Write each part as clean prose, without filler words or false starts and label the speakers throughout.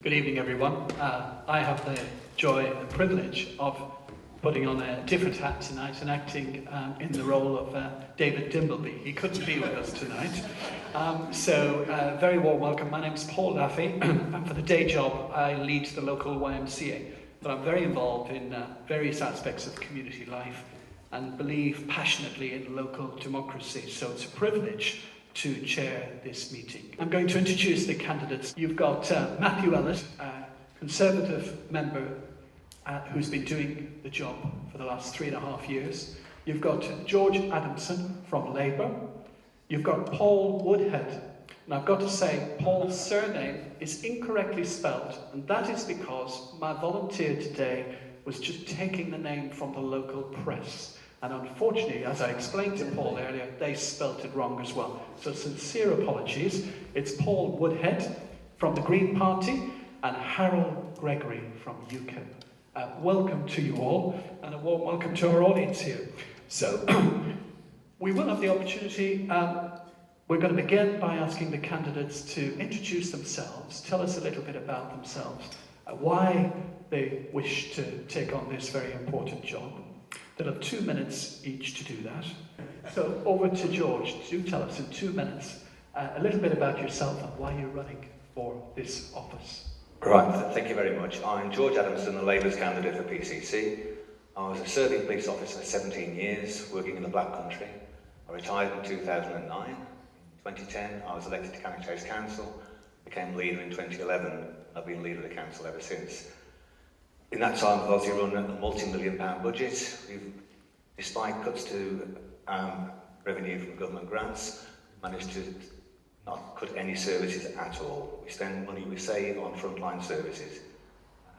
Speaker 1: Good evening, everyone. I have the joy and privilege of putting on a different hat tonight and acting in the role of David Dimbleby. He couldn't be with us tonight. Very warm welcome. My name's Paul Laffey, and for the day job, I lead the local YMCA. But I'm very involved in various aspects of community life and believe passionately in local democracy. So it's a privilege to chair this meeting. I'm going to introduce the candidates. You've got Matthew Ellis, a Conservative member who's been doing the job for the last 3.5 years. You've got George Adamson from Labour. You've got Paul Woodhead. And I've got to say, Paul's surname is incorrectly spelt, and that is because my volunteer today was just taking the name from the local press. And unfortunately, as I explained to Paul earlier, they spelt it wrong as well. So sincere apologies. It's Paul Woodhead from the Green Party and Harold Gregory from UKIP. Welcome to you all, and a warm welcome to our audience here. So, we will have the opportunity, we're going to begin by asking the candidates to introduce themselves, tell us a little bit about themselves, why they wish to take on this very important job. They'll have 2 minutes each to do that. So over to George. Do tell us in 2 minutes a little bit about yourself and why you're running for this office.
Speaker 2: Right, thank you very much. I'm George Adamson, the Labour's candidate for PCC. I was a serving police officer for 17 years, working in the Black Country. I retired in 2009. In 2010, I was elected to Cannock Chase Council, became leader in 2011. I've been leader of the council ever since. In that time, we've obviously run a multi-million-pound budget. We've, despite cuts to revenue from government grants, managed to not cut any services at all. We spend money we save on frontline services,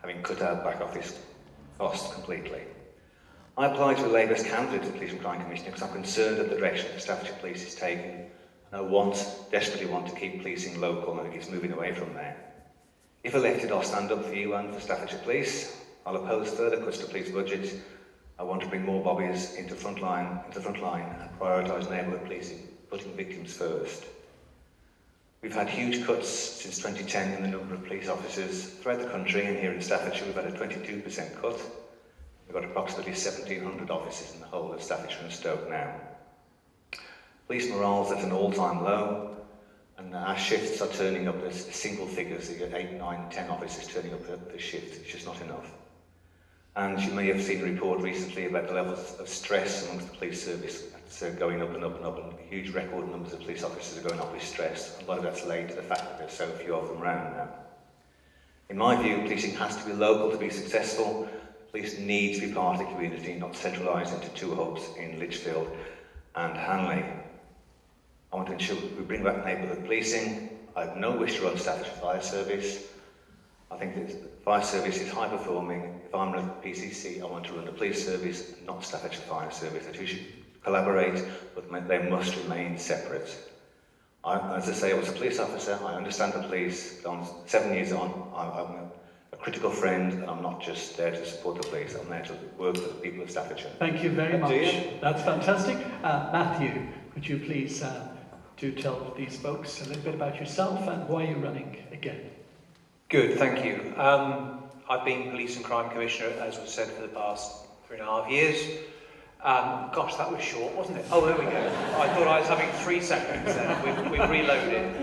Speaker 2: having cut our back office costs completely. I applied to a Labour's candidate for Police and Crime Commissioner because I'm concerned at the direction the Staffordshire Police is taking, and I desperately want to keep policing local, and I think it's moving away from there. If elected, I'll stand up for you and for Staffordshire Police. I'll oppose further cuts to police budget. I want to bring more bobbies into the front line and prioritise neighbourhood policing, putting victims first. We've had huge cuts since 2010 in the number of police officers throughout the country, and here in Staffordshire we've had a 22% cut. We've got approximately 1,700 officers in the whole of Staffordshire and Stoke now. Police morale's at an all-time low, and our shifts are turning up as single figures. You get 8, 9, 10 officers turning up per shift. It's just not enough. And you may have seen a report recently about the levels of stress amongst the police service. It's going up and up and up, and huge record numbers of police officers are going off with stress. A lot of that's laid to the fact that there's so few of them around now. In my view, policing has to be local to be successful. Police need to be part of the community, not centralised into 2 hubs in Lichfield and Hanley. I want to ensure we bring back neighbourhood policing. I have no wish to run Staffordshire Fire Service. I think that the fire service is high performing. If I'm running PCC, I want to run the police service, not Staffordshire Fire Service. The two should collaborate, but they must remain separate. As I say, I was a police officer. I understand the police. I'm 7 years on. I'm a critical friend, and I'm not just there to support the police. I'm there to work for the people of Staffordshire.
Speaker 1: Thank you very much. That's fantastic. Matthew, could you please do tell these folks a little bit about yourself and why you're running again?
Speaker 3: Good, thank you. I've been Police and Crime Commissioner, as was said, for the past 3.5 years. Gosh, that was short, wasn't it? Oh, there we go. I thought I was having 3 seconds then. We've reloaded.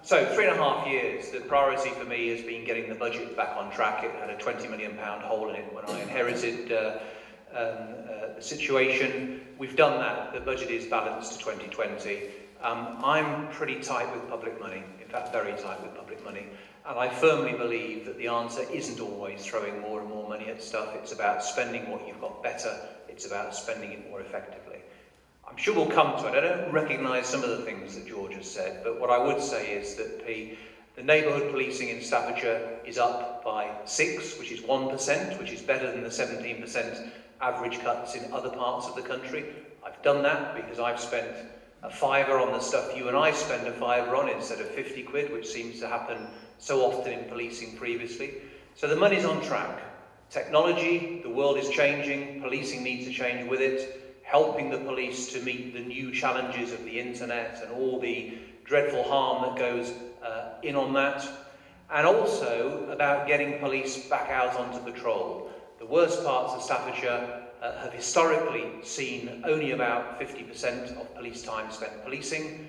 Speaker 3: So 3.5 years, the priority for me has been getting the budget back on track. It had a £20 million hole in it when I inherited the situation. We've done that. The budget is balanced to 2020. I'm pretty tight with public money, in fact very tight with public money, and I firmly believe that the answer isn't always throwing more and more money at stuff. It's about spending what you've got better. It's about spending it more effectively. I'm sure we'll come to it. I don't recognise some of the things that George has said, but what I would say is that the neighbourhood policing in Staffordshire is up by 6, which is 1%, which is better than the 17% average cuts in other parts of the country. I've done that because I've spent a fiver on the stuff you and I spend a fiver on instead of 50 quid, which seems to happen so often in policing previously. So the money's on track. Technology, the world is changing, policing needs to change with it, helping the police to meet the new challenges of the internet and all the dreadful harm that goes in on that. and also about getting police back out onto patrol. The worst parts of Staffordshire have historically seen only about 50% of police time spent policing.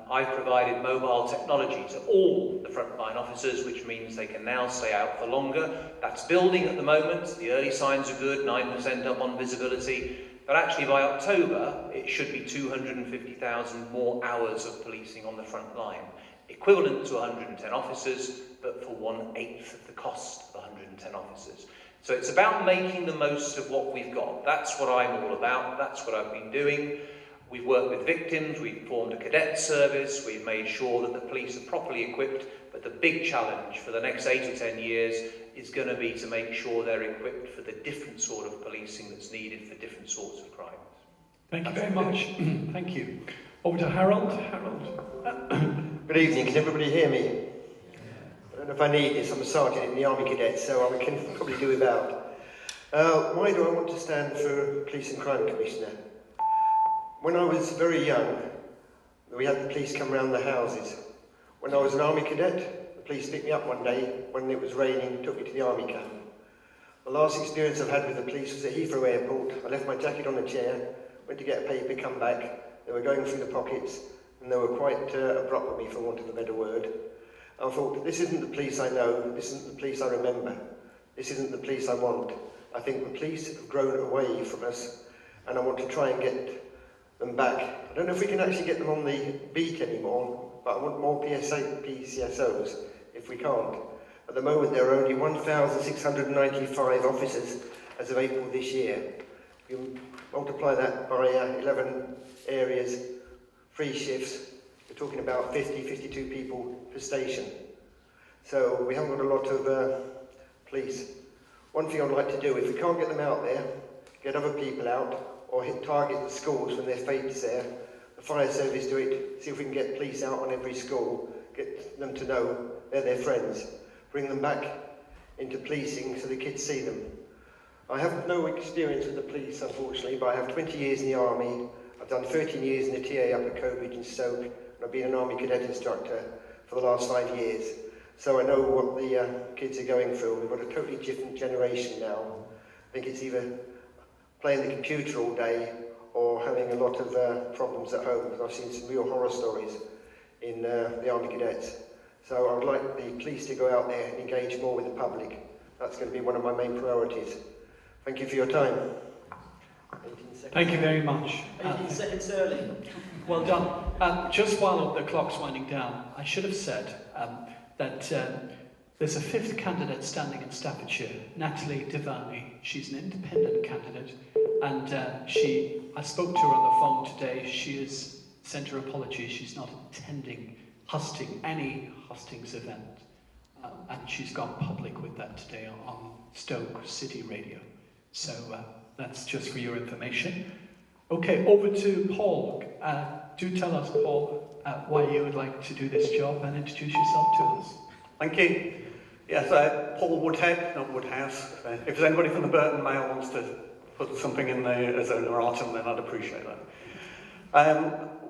Speaker 3: I've provided mobile technology to all the frontline officers, which means they can now stay out for longer. That's building at the moment. The early signs are good, 9% up on visibility. But actually by October, it should be 250,000 more hours of policing on the front line, equivalent to 110 officers, but for 1/8 of the cost of 110 officers. So it's about making the most of what we've got. That's what I'm all about. That's what I've been doing. We've worked with victims, we've formed a cadet service, we've made sure that the police are properly equipped, but the big challenge for the next 8 or 10 years is going to be to make sure they're equipped for the different sort of policing that's needed for different sorts of crimes.
Speaker 1: Thank you very much. Thank you. Over to Harold. Harold.
Speaker 4: Good evening, can everybody hear me? I don't know if I need this, I'm a sergeant in the Army Cadets, so I can probably do without. Why do I want to stand for Police and Crime Commissioner? When I was very young, we had the police come round the houses. When I was an Army Cadet, the police picked me up one day when it was raining and took me to the Army camp. The last experience I've had with the police was at Heathrow Airport. I left my jacket on a chair, went to get a paper, come back. They were going through the pockets and they were quite abrupt with me, for want of a better word. I thought, this isn't the police I know, this isn't the police I remember, this isn't the police I want. I think the police have grown away from us and I want to try and get them back. I don't know if we can actually get them on the beat anymore, but I want more PCSOs if we can't. At the moment there are only 1,695 officers as of April this year. You multiply that by 11 areas, 3 shifts, we're talking about 50, 52 people per station. So we haven't got a lot of police. One thing I'd like to do, if we can't get them out there, get other people out, or target the schools when their fate's there. The fire service do it, see if we can get police out on every school, get them to know they're their friends, bring them back into policing so the kids see them. I have no experience with the police, unfortunately, but I have 20 years in the Army. I've done 13 years in the TA up at Cobridge and Stoke, and I've been an Army Cadet instructor for the last 5 years. So I know what the kids are going through. We've got a totally different generation now. I think it's either playing the computer all day or having a lot of problems at home, because I've seen some real horror stories in the Army Cadets. So I would like the police to go out there and engage more with the public. That's going to be one of my main priorities. Thank you for your time.
Speaker 1: Thank you very much.
Speaker 5: 18 seconds early.
Speaker 1: Well done. Just while the clock's winding down, I should have said that there's a 5th candidate standing in Staffordshire, Natalie Devani. She's an independent candidate, and I spoke to her on the phone today. She has sent her apologies. She's not attending any Hustings event, and she's gone public with that today on Stoke City Radio. So that's just for your information. Okay, over to Paul. Do tell us, Paul, why you would like to do this job and introduce yourself to us.
Speaker 6: Thank you. Yes, Paul Woodhead, not Woodhouse. If there's anybody from the Burton Mail wants to put something in there as an erratum, then I'd appreciate that.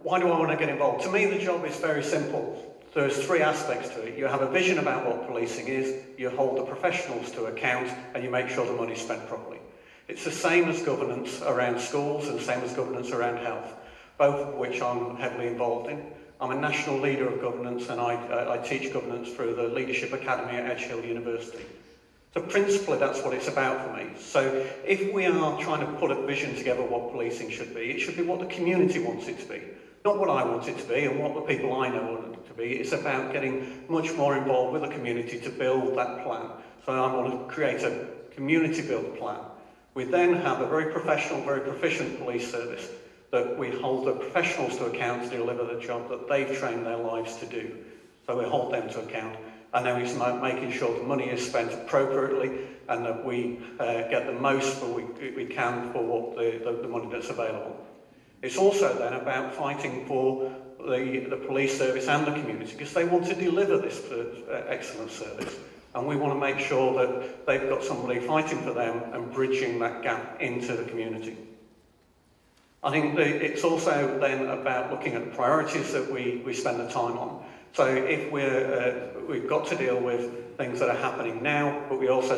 Speaker 6: Why do I want to get involved? To me, the job is very simple. There's 3 aspects to it. You have a vision about what policing is, you hold the professionals to account, and you make sure the money's spent properly. It's the same as governance around schools and the same as governance around health, both of which I'm heavily involved in. I'm a national leader of governance, and I teach governance through the Leadership Academy at Edge Hill University. So principally, that's what it's about for me. So if we are trying to put a vision together what policing should be, it should be what the community wants it to be. Not what I want it to be and what the people I know want it to be. It's about getting much more involved with the community to build that plan. So I want to create a community-built plan. We then have a very professional, very proficient police service that we hold the professionals to account to deliver the job that they've trained their lives to do. So we hold them to account. And then it's making sure the money is spent appropriately and that we get the most we can for what the money that's available. It's also then about fighting for the police service and the community, because they want to deliver this excellent service. And we want to make sure that they've got somebody fighting for them and bridging that gap into the community. I think it's also then about looking at the priorities that we spend the time on. So if we've got to deal with things that are happening now, but we also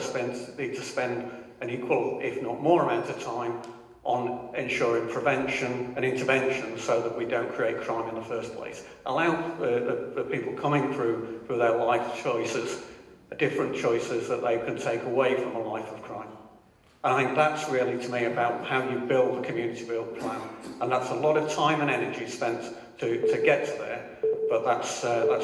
Speaker 6: need to spend an equal, if not more amount of time on ensuring prevention and intervention so that we don't create crime in the first place. Allow the people coming through with their life choices, different choices that they can take away from a life of crime. And I think that's really, to me, about how you build a community build plan. And that's a lot of time and energy spent to get to there, but that's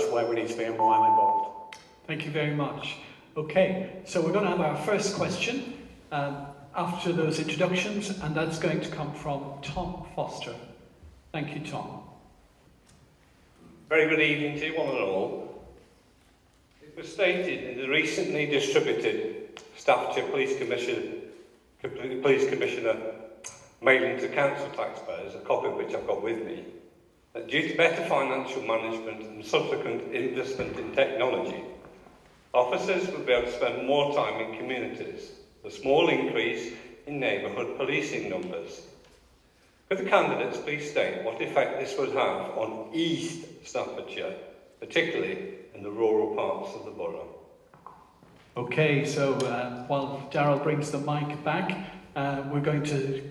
Speaker 6: where we need to be and why I'm involved.
Speaker 1: Thank you very much. Okay, so we're going to have our first question after those introductions, and that's going to come from Tom Foster. Thank you, Tom.
Speaker 5: Very good evening to you one and all. It was stated in the recently distributed Staffordshire Police Commissioner mailing to council taxpayers, a copy of which I've got with me, that due to better financial management and subsequent investment in technology, officers will be able to spend more time in communities, a small increase in neighbourhood policing numbers. Could the candidates please state what effect this would have on East Staffordshire, particularly in the rural parts of the borough?
Speaker 1: Okay, so while Darryl brings the mic back, we're going to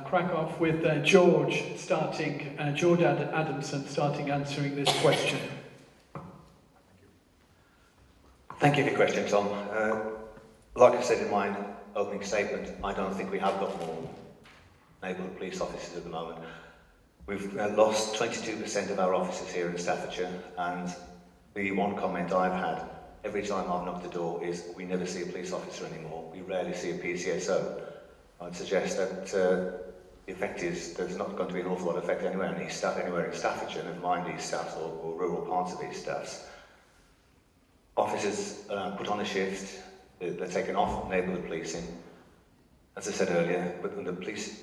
Speaker 1: crack off with George Adamson starting answering this question.
Speaker 2: Thank you for your question, Tom. Like I said in my opening statement, I don't think we have got more neighbourhood police officers at the moment. We've lost 22% of our officers here in Staffordshire, and the one comment I've had every time I've knocked the door is we never see a police officer anymore. We rarely see a PCSO. I'd suggest that the effect is there's not going to be an awful lot of effect anywhere in Staffordshire, never mind East Staffs or rural parts of East Staffs. Officers put on a shift, they're taken off neighbourhood policing. As I said earlier, but when the police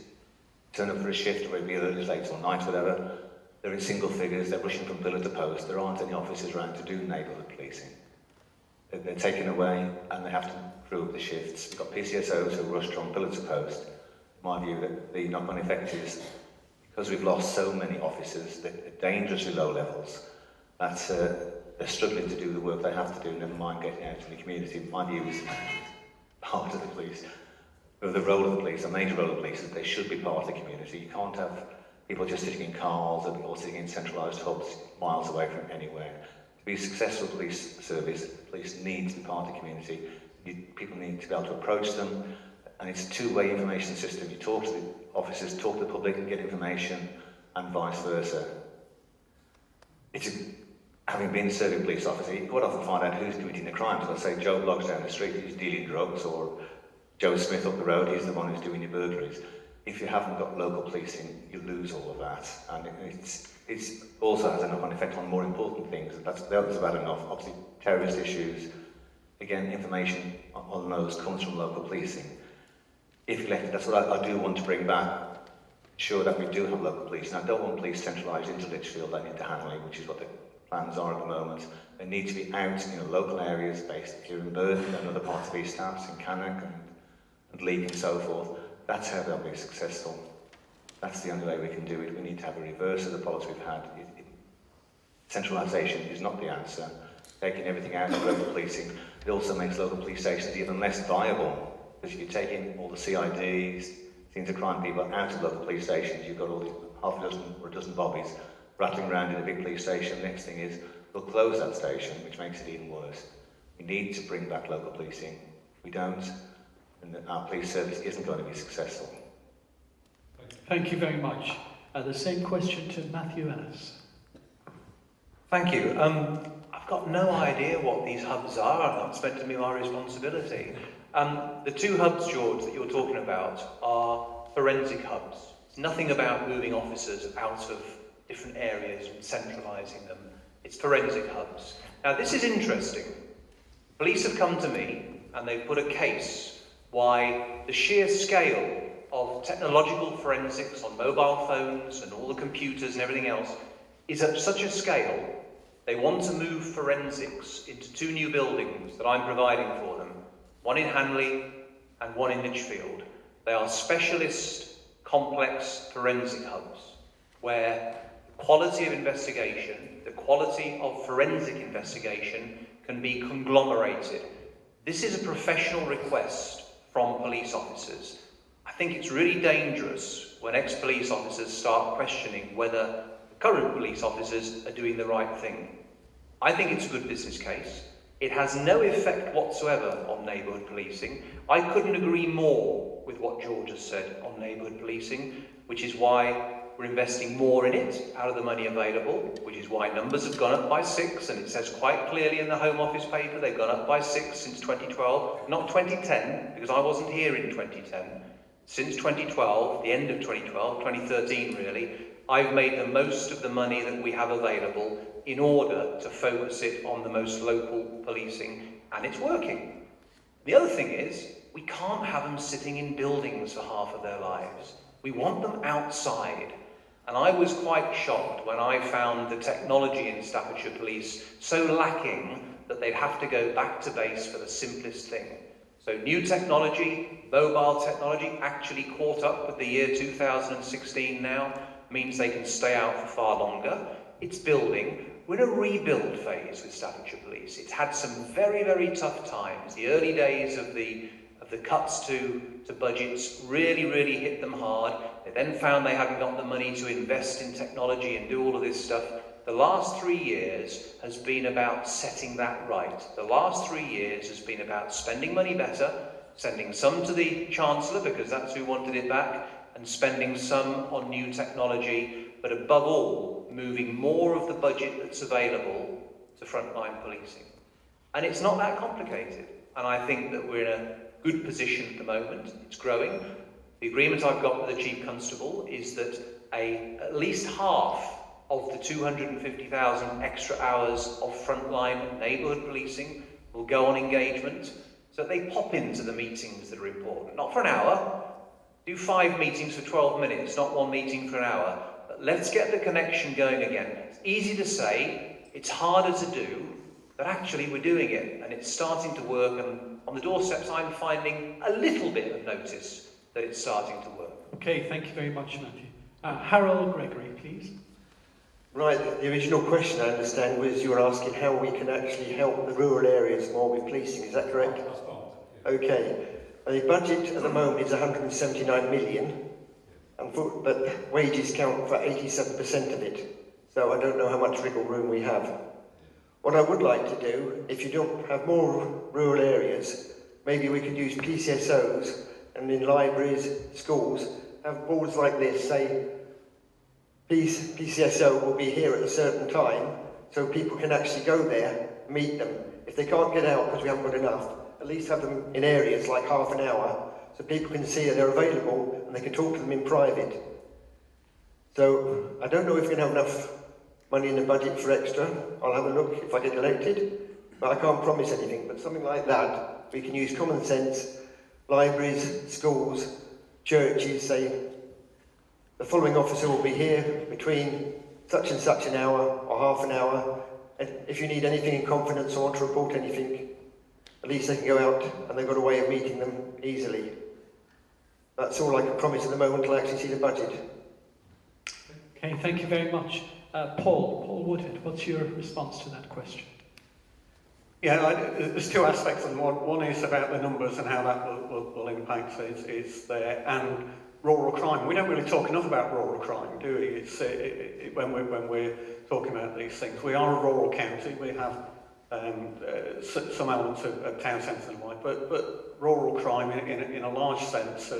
Speaker 2: turn up for a shift, or maybe early, late or night, whatever, they're in single figures, they're rushing from pillar to post. There aren't any officers around to do neighbourhood policing. They're taken away and they have to crew up the shifts. We've got PCSOs who rush from pillar to post. In my view, that the knock-on effect is because we've lost so many officers at dangerously low levels, that they're struggling to do the work they have to do, never mind getting out in the community. My view is part of the police, the role of the police, a major role of the police, is they should be part of the community. You can't have people just sitting in cars or sitting in centralised hubs miles away from anywhere. To be a successful police service, police need to be part of the community. People need to be able to approach them, and it's a two-way information system. You talk to the officers, talk to the public and get information, and vice versa. Having been a serving police officer, you quite often find out who's committing the crimes. Let's say Joe Bloggs down the street, he's dealing drugs, or Joe Smith up the road, he's the one who's doing your burglaries. If you haven't got local policing, you lose all of that. And it also has a knock-on effect on more important things. That's bad enough. Obviously, terrorist issues, again, information on those comes from local policing. If elected, that's what I do want to bring back. Ensure that we do have local police. And I don't want police centralised into Lichfield and into Hanley, which is what the plans are at the moment. They need to be out in the local areas based here in Burton and other parts of East Staffs, in Cannock and Leek and so forth. That's how they'll be successful. That's the only way we can do it. We need to have a reverse of the policy we've had. Centralisation is not the answer. Taking everything out of local policing, it also makes local police stations even less viable. Because if you're taking all the CIDs, scenes of crime people out of local police stations, you've got all the half a dozen or a dozen bobbies rattling around in a big police station. Next thing is, they'll close that station, which makes it even worse. We need to bring back local policing. If we don't, then our police service isn't going to be successful.
Speaker 1: Thank you very much. The same question to Matthew Ennis.
Speaker 3: Thank you. I've got no idea what these hubs are, and it's meant to be my responsibility. The two hubs, George, that you're talking about are forensic hubs. It's nothing about moving officers out of different areas and centralising them. It's forensic hubs. Now, this is interesting. Police have come to me and they've put a case why the sheer scale of technological forensics on mobile phones and all the computers and everything else is at such a scale, they want to move forensics into two new buildings that I'm providing for them, one in Hanley and one in Lichfield. They are specialist, complex forensic hubs where quality of investigation, the quality of forensic investigation can be conglomerated. This is a professional request from police officers. I think it's really dangerous when ex-police officers start questioning whether the current police officers are doing the right thing. I think it's a good business case. It has no effect whatsoever on neighbourhood policing. I couldn't agree more with what George has said on neighbourhood policing, which is why we're investing more in it out of the money available, which is why numbers have gone up by 6, and it says quite clearly in the Home Office paper they've gone up by 6 since 2012, not 2010, because I wasn't here in 2010. Since 2012, the end of 2012, 2013 really, I've made the most of the money that we have available in order to focus it on the most local policing, and it's working. The other thing is, we can't have them sitting in buildings for half of their lives. We want them outside. And I was quite shocked when I found the technology in Staffordshire Police so lacking that they'd have to go back to base for the simplest thing. So new technology, mobile technology, actually caught up with the year 2016 now, means they can stay out for far longer. It's building. We're in a rebuild phase with Staffordshire Police. It's had some very, very tough times. The early days of the cuts to budgets really hit them hard. They then found they hadn't got the money to invest in technology and do all of this stuff. The last 3 years has been about setting that right. The last 3 years has been about spending money better, sending some to the Chancellor because that's who wanted it back, and spending some on new technology, but above all, moving more of the budget that's available to frontline policing. And it's not that complicated. And I think that we're in a good position at the moment. It's growing. The agreement I've got with the Chief Constable is that at least half of the 250,000 extra hours of frontline neighbourhood policing will go on engagement, so they pop into the meetings that are important. Not for an hour. Do 5 meetings for 12 minutes, not 1 meeting for an hour. But let's get the connection going again. It's easy to say, it's harder to do, but actually we're doing it, and it's starting to work, and on the doorsteps I'm finding a little bit of notice that it's starting to work.
Speaker 1: Okay, thank you very much, Matthew. Harold Gregory, please.
Speaker 4: Right, the original question I understand was you were asking how we can actually help the rural areas more with policing, is that correct? Okay, the budget at the moment is 179 million, but wages count for 87% of it, so I don't know how much wiggle room we have. What I would like to do, if you don't have more rural areas, maybe we could use PCSOs and in libraries, schools, have boards like this, say, PCSO will be here at a certain time, so people can actually go there, meet them. If they can't get out because we haven't got enough, at least have them in areas like half an hour, so people can see that they're available and they can talk to them in private. So, I don't know if we're going to have enough money in the budget for extra. I'll have a look if I get elected, but I can't promise anything. But something like that, we can use common sense, libraries, schools, churches, say, the following officer will be here between such and such an hour or half an hour, and if you need anything in confidence or want to report anything, at least they can go out and they've got a way of meeting them easily. That's all I can promise at the moment until I actually see the budget.
Speaker 1: Okay, thank you very much. Paul Woodhead, what's your response to that question?
Speaker 6: Yeah, there's 2 aspects, and one is about the numbers and how that will impact is there, and rural crime. We don't really talk enough about rural crime, do we? It's when we're talking about these things. We are a rural county. We have some elements of town centres and the like, but rural crime in a large sense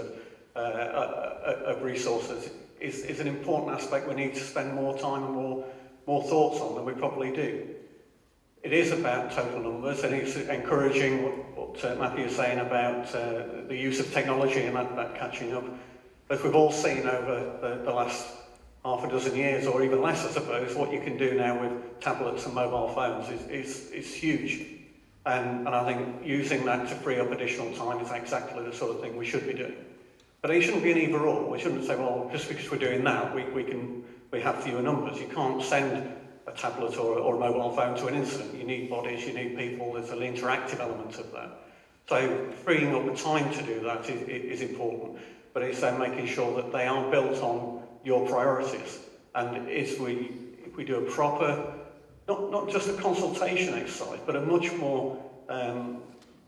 Speaker 6: of resources is an important aspect we need to spend more time and more thoughts on than we probably do. It is about total numbers, and it's encouraging what Matthew is saying about the use of technology and that catching up. As we've all seen over the last half a dozen years, or even less I suppose, what you can do now with tablets and mobile phones is huge. And I think using that to free up additional time is exactly the sort of thing we should be doing. But it shouldn't be an either or. We shouldn't say, well, just because we're doing that, we have fewer numbers. You can't send a tablet or a mobile phone to an incident. You need bodies, you need people. There's an interactive element of that. So freeing up the time to do that is important. But it's then making sure that they are built on your priorities. And if we do a proper, not just a consultation exercise, but a much more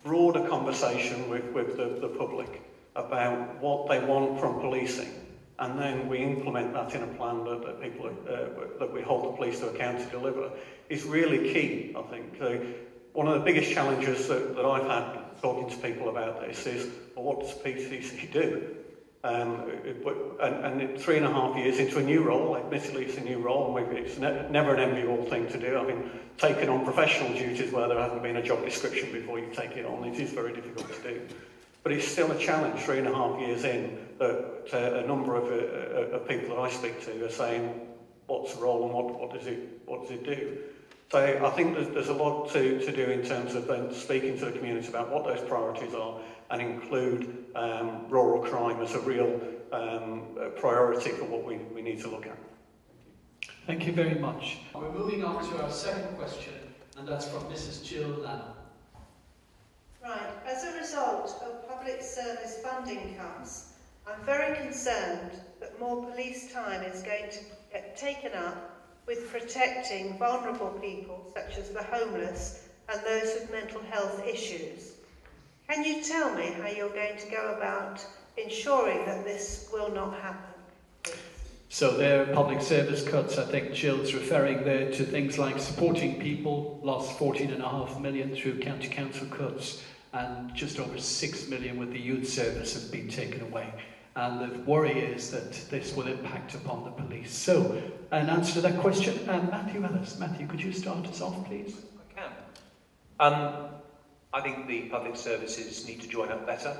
Speaker 6: broader conversation with the public about what they want from policing, and then we implement that in a plan that people that we hold the police to account to deliver, is really key, I think. So one of the biggest challenges that I've had talking to people about this is, well, what does PCC do? And 3.5 years into a new role, admittedly it's a new role, and maybe it's never an enviable thing to do. I mean, taking on professional duties where there hasn't been a job description before you take it on, it is very difficult to do. But it's still a challenge 3.5 years in that a number of people that I speak to are saying, what's the role and what does it do? So I think there's a lot to do in terms of then speaking to the community about what those priorities are, and include rural crime as a real priority for what we need to look at.
Speaker 1: Thank you very much. We're moving on to our second question, and that's from Mrs. Jill Lanham.
Speaker 7: Right, as a result of public service funding cuts, I'm very concerned that more police time is going to get taken up with protecting vulnerable people, such as the homeless and those with mental health issues. Can you tell me how you're going to go about ensuring that this will not happen?
Speaker 1: So there are public service cuts. I think Jill's referring there to things like supporting people, lost 14.5 million through county council cuts, and just over 6 million with the youth service has been taken away. And the worry is that this will impact upon the police. So, an answer to that question, Matthew Ellis. Matthew, could you start us off, please?
Speaker 3: I can. I think the public services need to join up better.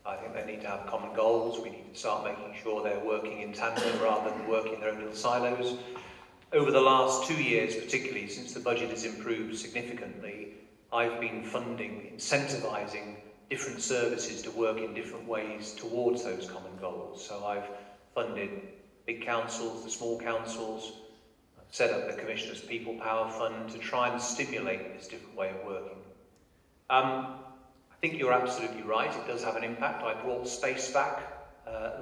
Speaker 3: I think they need to have common goals. We need to start making sure they're working in tandem rather than working in their own little silos. Over the last 2 years, particularly since the budget has improved significantly, I've been funding, incentivising different services to work in different ways towards those common goals. So I've funded big councils, the small councils, I've set up the Commissioner's People Power Fund to try and stimulate this different way of working. I think you're absolutely right, it does have an impact. I brought space back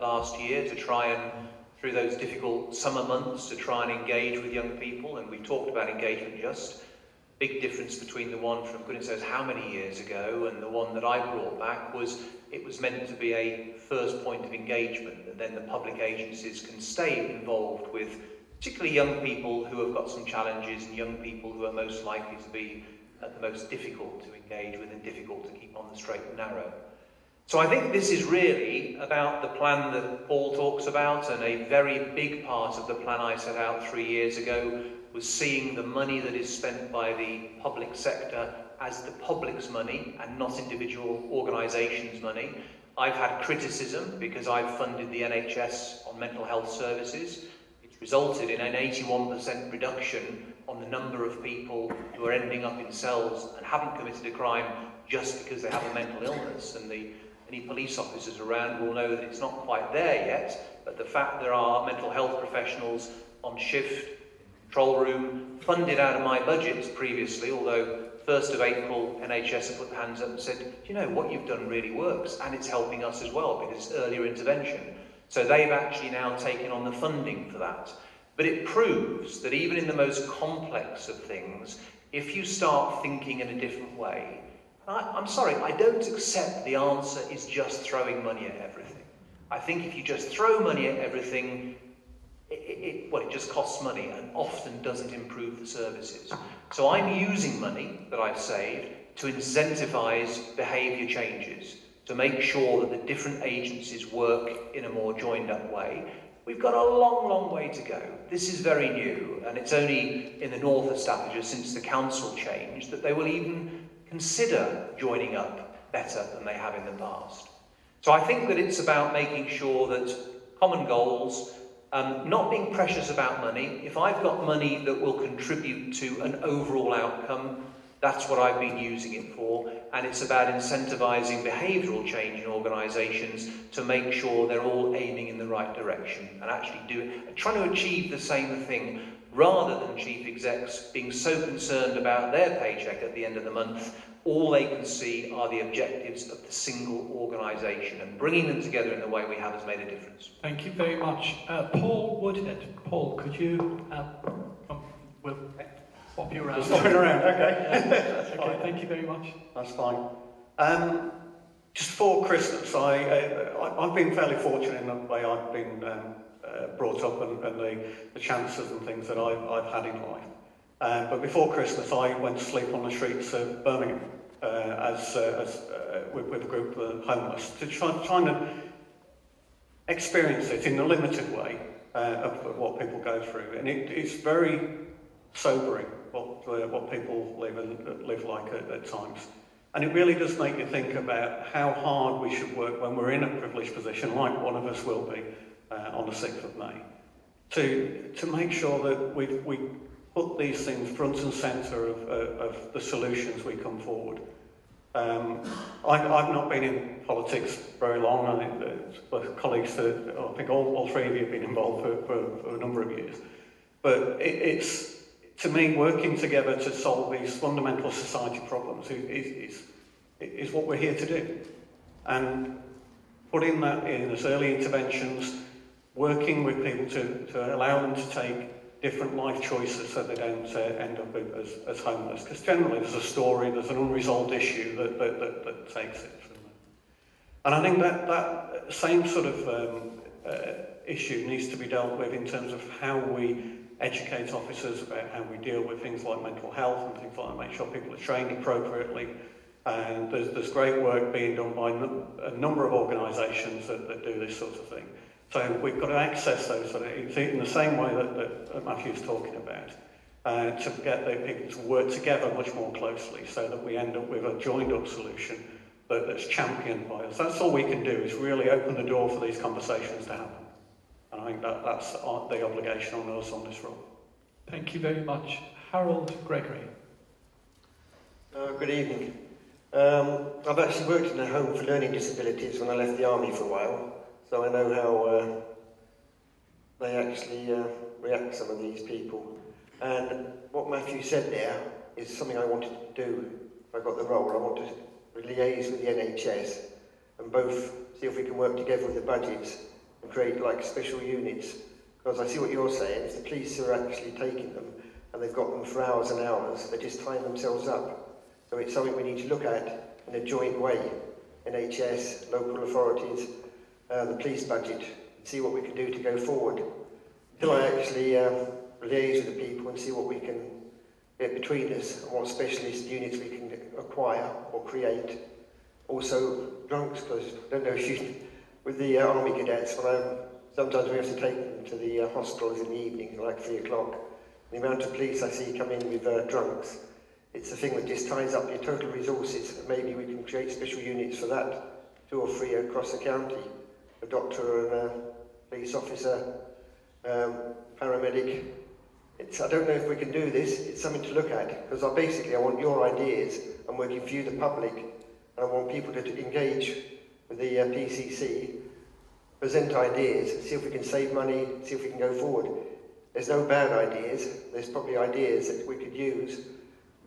Speaker 3: last year to try and, through those difficult summer months, to try and engage with young people, and we talked about engagement just. Big difference between the one from goodness knows how many years ago and the one that I brought back was it was meant to be a first point of engagement, that then the public agencies can stay involved with particularly young people who have got some challenges and young people who are most likely to be the most difficult to engage with and difficult to keep on the straight and narrow. So I think this is really about the plan that Paul talks about, and a very big part of the plan I set out 3 years ago was seeing the money that is spent by the public sector as the public's money and not individual organisations' money. I've had criticism because I've funded the NHS on mental health services. It's resulted in an 81% reduction on the number of people who are ending up in cells and haven't committed a crime just because they have a mental illness. And any police officers around will know that it's not quite there yet, but the fact there are mental health professionals on shift, control room, funded out of my budgets previously, although 1st of April NHS have put their hands up and said, you know, what you've done really works, and it's helping us as well because it's earlier intervention. So they've actually now taken on the funding for that. But it proves that even in the most complex of things, if you start thinking in a different way, I'm sorry, I don't accept the answer is just throwing money at everything. I think if you just throw money at everything, it just costs money and often doesn't improve the services. So I'm using money that I've saved to incentivise behaviour changes, to make sure that the different agencies work in a more joined up way. We've got a long, long way to go. This is very new, and it's only in the north of Staffordshire since the council changed that they will even consider joining up better than they have in the past. So I think that it's about making sure that common goals, not being precious about money. If I've got money that will contribute to an overall outcome, that's what I've been using it for. And it's about incentivising behavioural change in organisations to make sure they're all aiming in the right direction and actually trying to achieve the same thing rather than chief execs being so concerned about their paycheck at the end of the month. All they can see are the objectives of the single organisation, and bringing them together in the way we have has made a difference.
Speaker 1: Thank you very much. Paul Woodhead. Paul, could you... we'll swap you around.
Speaker 6: Swapping around, okay.
Speaker 1: Yeah. Okay, thank you very much.
Speaker 6: That's fine. Just before Christmas, I've been fairly fortunate in the way I've been brought up and the chances and things that I've had in life. But before Christmas, I went to sleep on the streets of Birmingham with a group of homeless to try to experience it in a limited way of what people go through. And it's very sobering what people live like at times. And it really does make you think about how hard we should work when we're in a privileged position, like one of us will be on the 6th of May, to make sure that we put these things front and centre of the solutions we come forward. I've not been in politics very long. I think colleagues, I think all three of you have been involved for a number of years. But it's, to me, working together to solve these fundamental society problems is what we're here to do. And putting that in as early interventions, working with people to allow them to take different life choices so they don't end up as homeless. Because generally there's a story, there's an unresolved issue that takes it. And I think that same sort of issue needs to be dealt with in terms of how we educate officers about how we deal with things like mental health and things like that, make sure people are trained appropriately. And there's great work being done by a number of organisations that do this sort of thing. So we've got to access those sort of things in the same way that Matthew's talking about, to get the people to work together much more closely so that we end up with a joined-up solution that's championed by us. That's all we can do, is really open the door for these conversations to happen. And I think that's the obligation on us on this role.
Speaker 1: Thank you very much. Harold Gregory.
Speaker 4: Good evening. I've actually worked in a home for learning disabilities when I left the army for a while, so I know how they actually react, some of these people. And what Matthew said there is something I wanted to do if I got the role. I want to liaise with the NHS and both see if we can work together with the budgets and create like special units. Because I see what you're saying, if the police are actually taking them and they've got them for hours and hours, they're just tying themselves up. So it's something we need to look at in a joint way. NHS, local authorities, the police budget, and see what we can do to go forward. Until I actually liaise with the people and see what we can get between us and what specialist units we can acquire or create. Also, drunks, because I don't know if you, with the army cadets, sometimes we have to take them to the hospitals in the evening, like 3 o'clock. The amount of police I see come in with drunks, it's a thing that just ties up your total resources. Maybe we can create special units for that, 2 or 3 across the county. A doctor and a police officer, paramedic. I don't know if we can do this. It's something to look at, because I want your ideas. I'm working for you, the public, and I want people to engage with the PCC, present ideas, see if we can save money, see if we can go forward. There's no bad ideas. There's probably ideas that we could use,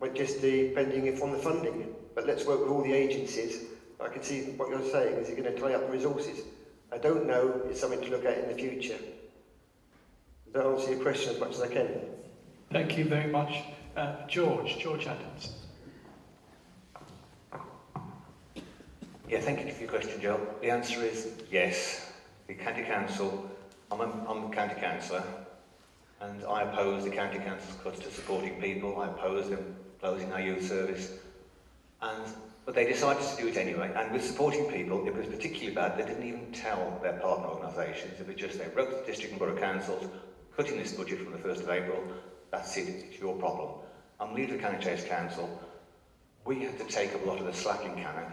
Speaker 4: but just depending on the funding. But let's work with all the agencies. I can see what you're saying. Is it going to tie up the resources? I don't know. It's something to look at in the future. Does that answer your question as much as I can?
Speaker 1: Thank you very much. George Adams.
Speaker 2: Yeah, thank you for your question, Joe. The answer is yes. The County Council, I'm the County Councillor, and I oppose the County Council's cuts to supporting people. I oppose them closing our youth service. But they decided to do it anyway, and with supporting people, it was particularly bad. They didn't even tell their partner organisations. It was just they wrote to the district and borough councils, cutting this budget from the 1st of April. That's it, it's your problem. I'm leader of the County Chase Council. We had to take up a lot of the slack in Cannock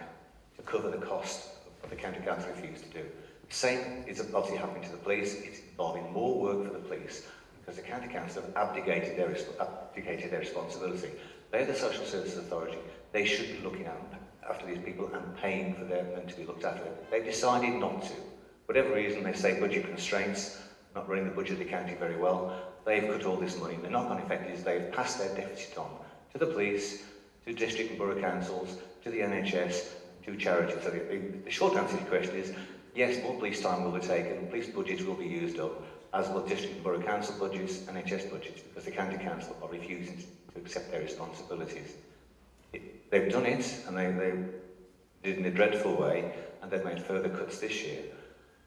Speaker 2: to cover the cost of the County Council refused to do. The same is obviously happening to the police. It's involving more work for the police because the County Council have abdicated their responsibility. They're the social services authority. They should be looking after these people and paying for them to be looked after. They've decided not to. For whatever reason, they say budget constraints. not running the budget of the county very well. They've cut all this money. The knock-on effect is they've passed their deficit on to the police, to district and borough councils, to the NHS, to charities. So the short answer to your question is, yes, more police time will be taken, police budgets will be used up, as will district and borough council budgets, NHS budgets, because the county council are refusing to accept their responsibilities. They've done it, and they did it in a dreadful way, and they've made further cuts this year.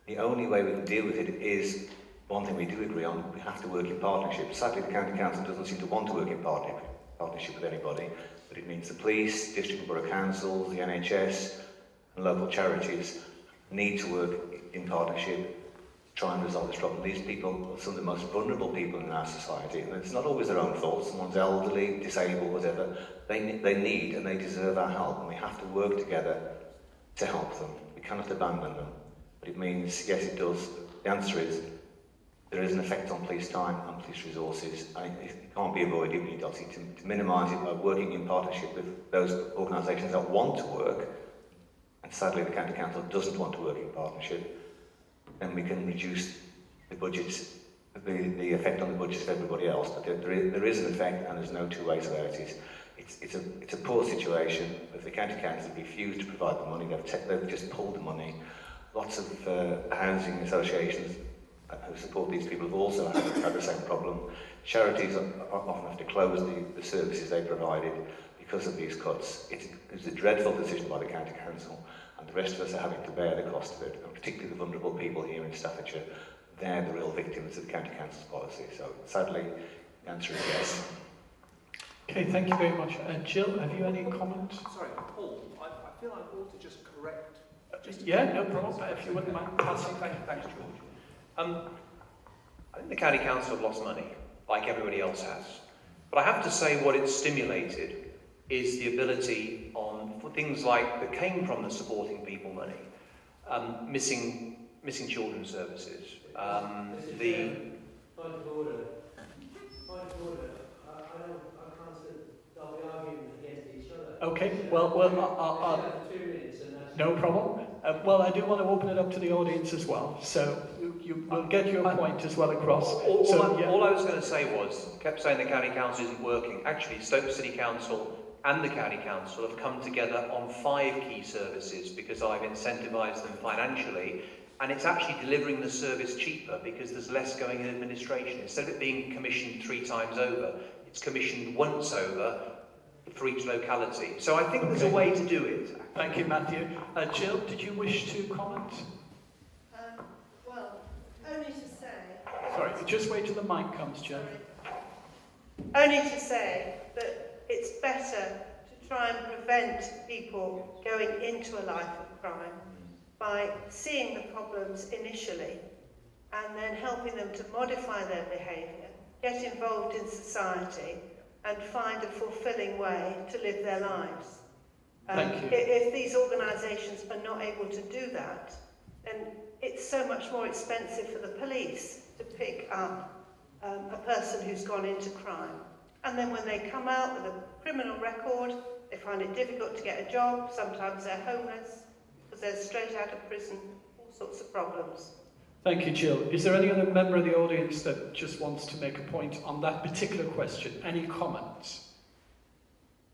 Speaker 2: The only way we can deal with it is, one thing we do agree on, we have to work in partnership. Sadly, the county council doesn't seem to want to work in partnership with anybody, but it means the police, district and borough councils, the NHS, and local charities need to work in partnership to try and resolve this problem. These people are some of the most vulnerable people in our society, and it's not always their own fault. Someone's elderly, disabled, whatever. They need and they deserve our help, and we have to work together to help them. We cannot abandon them. But it means, yes, it does. The answer is, there is an effect on police time and police resources. It can't be avoided. We need obviously to minimise it by working in partnership with those organisations that want to work. And sadly, the county council doesn't want to work in partnership. Then we can reduce the budgets, the effect on the budgets of everybody else. But there is an effect, and there's no two ways about it. It's a poor situation. If the county council refuse to provide the money, they've just pulled the money. Lots of housing associations who support these people have also had the same problem. Charities often have to close the services they provided because of these cuts. It's a dreadful decision by the county council, and the rest of us are having to bear the cost of it, and particularly the vulnerable people here in Staffordshire. They're the real victims of the county council's policy. So sadly, the answer is yes.
Speaker 1: Okay, thank you very much. Jill, have you any comment?
Speaker 3: Sorry, Paul, I feel I ought to just correct.
Speaker 1: Yeah, no problem. If you wouldn't mind passing.
Speaker 3: Thanks, George. I think the county council have lost money, like everybody else has. But I have to say what it's stimulated is the ability for things like that came from the supporting people money, missing children's services, the...
Speaker 8: Point of order. I can't stop the argument against each other.
Speaker 1: Okay, well,
Speaker 8: I'll 2 minutes and that's...
Speaker 1: no problem. Well, I do want to open it up to the audience as well, so you will get your point as well across.
Speaker 3: All I was going to say was, kept saying the county council isn't working. Actually, Stoke City Council and the county council have come together on 5 key services because I've incentivised them financially, and it's actually delivering the service cheaper because there's less going in administration. Instead of it being commissioned 3 times over, it's commissioned once over for each locality. So I think there's a way to do it.
Speaker 1: Thank you, Matthew. Jill, did you wish to comment?
Speaker 7: Well, only to say...
Speaker 1: Sorry, just wait till the mic comes, Jill.
Speaker 7: Only to say that it's better to try and prevent people going into a life of crime by seeing the problems initially and then helping them to modify their behaviour, get involved in society and find a fulfilling way to live their lives.
Speaker 1: Thank you.
Speaker 7: If these organisations are not able to do that, then it's so much more expensive for the police to pick up a person who's gone into crime. And then when they come out with a criminal record, they find it difficult to get a job, sometimes they're homeless, because they're straight out of prison, all sorts of problems.
Speaker 1: Thank you, Jill. Is there any other member of the audience that just wants to make a point on that particular question? Any comments?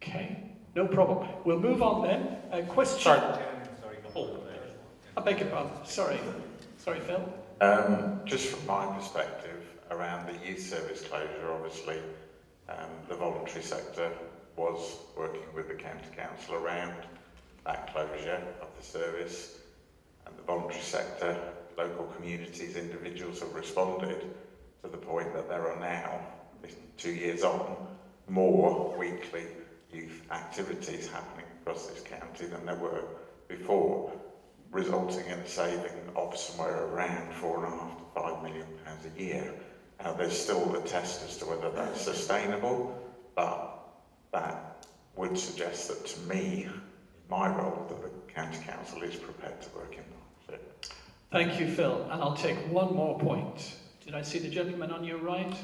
Speaker 1: Okay, no problem. We'll move on then. Question...
Speaker 9: Sorry, Paul.
Speaker 1: I beg your pardon. Sorry, Phil.
Speaker 9: Just from my perspective, around the youth service closure, obviously, the voluntary sector was working with the county council around that closure of the service, and the voluntary sector, local communities, individuals have responded to the point that there are now, 2 years on, more weekly youth activities happening across this county than there were before, resulting in a saving of somewhere around £4.5 to £5 million a year. Now, there's still a test as to whether that's sustainable, but that would suggest that, to me, my role, that the county council is prepared to work in partnership.
Speaker 1: Thank you, Phil. And I'll take one more point. Did I see the gentleman on your right?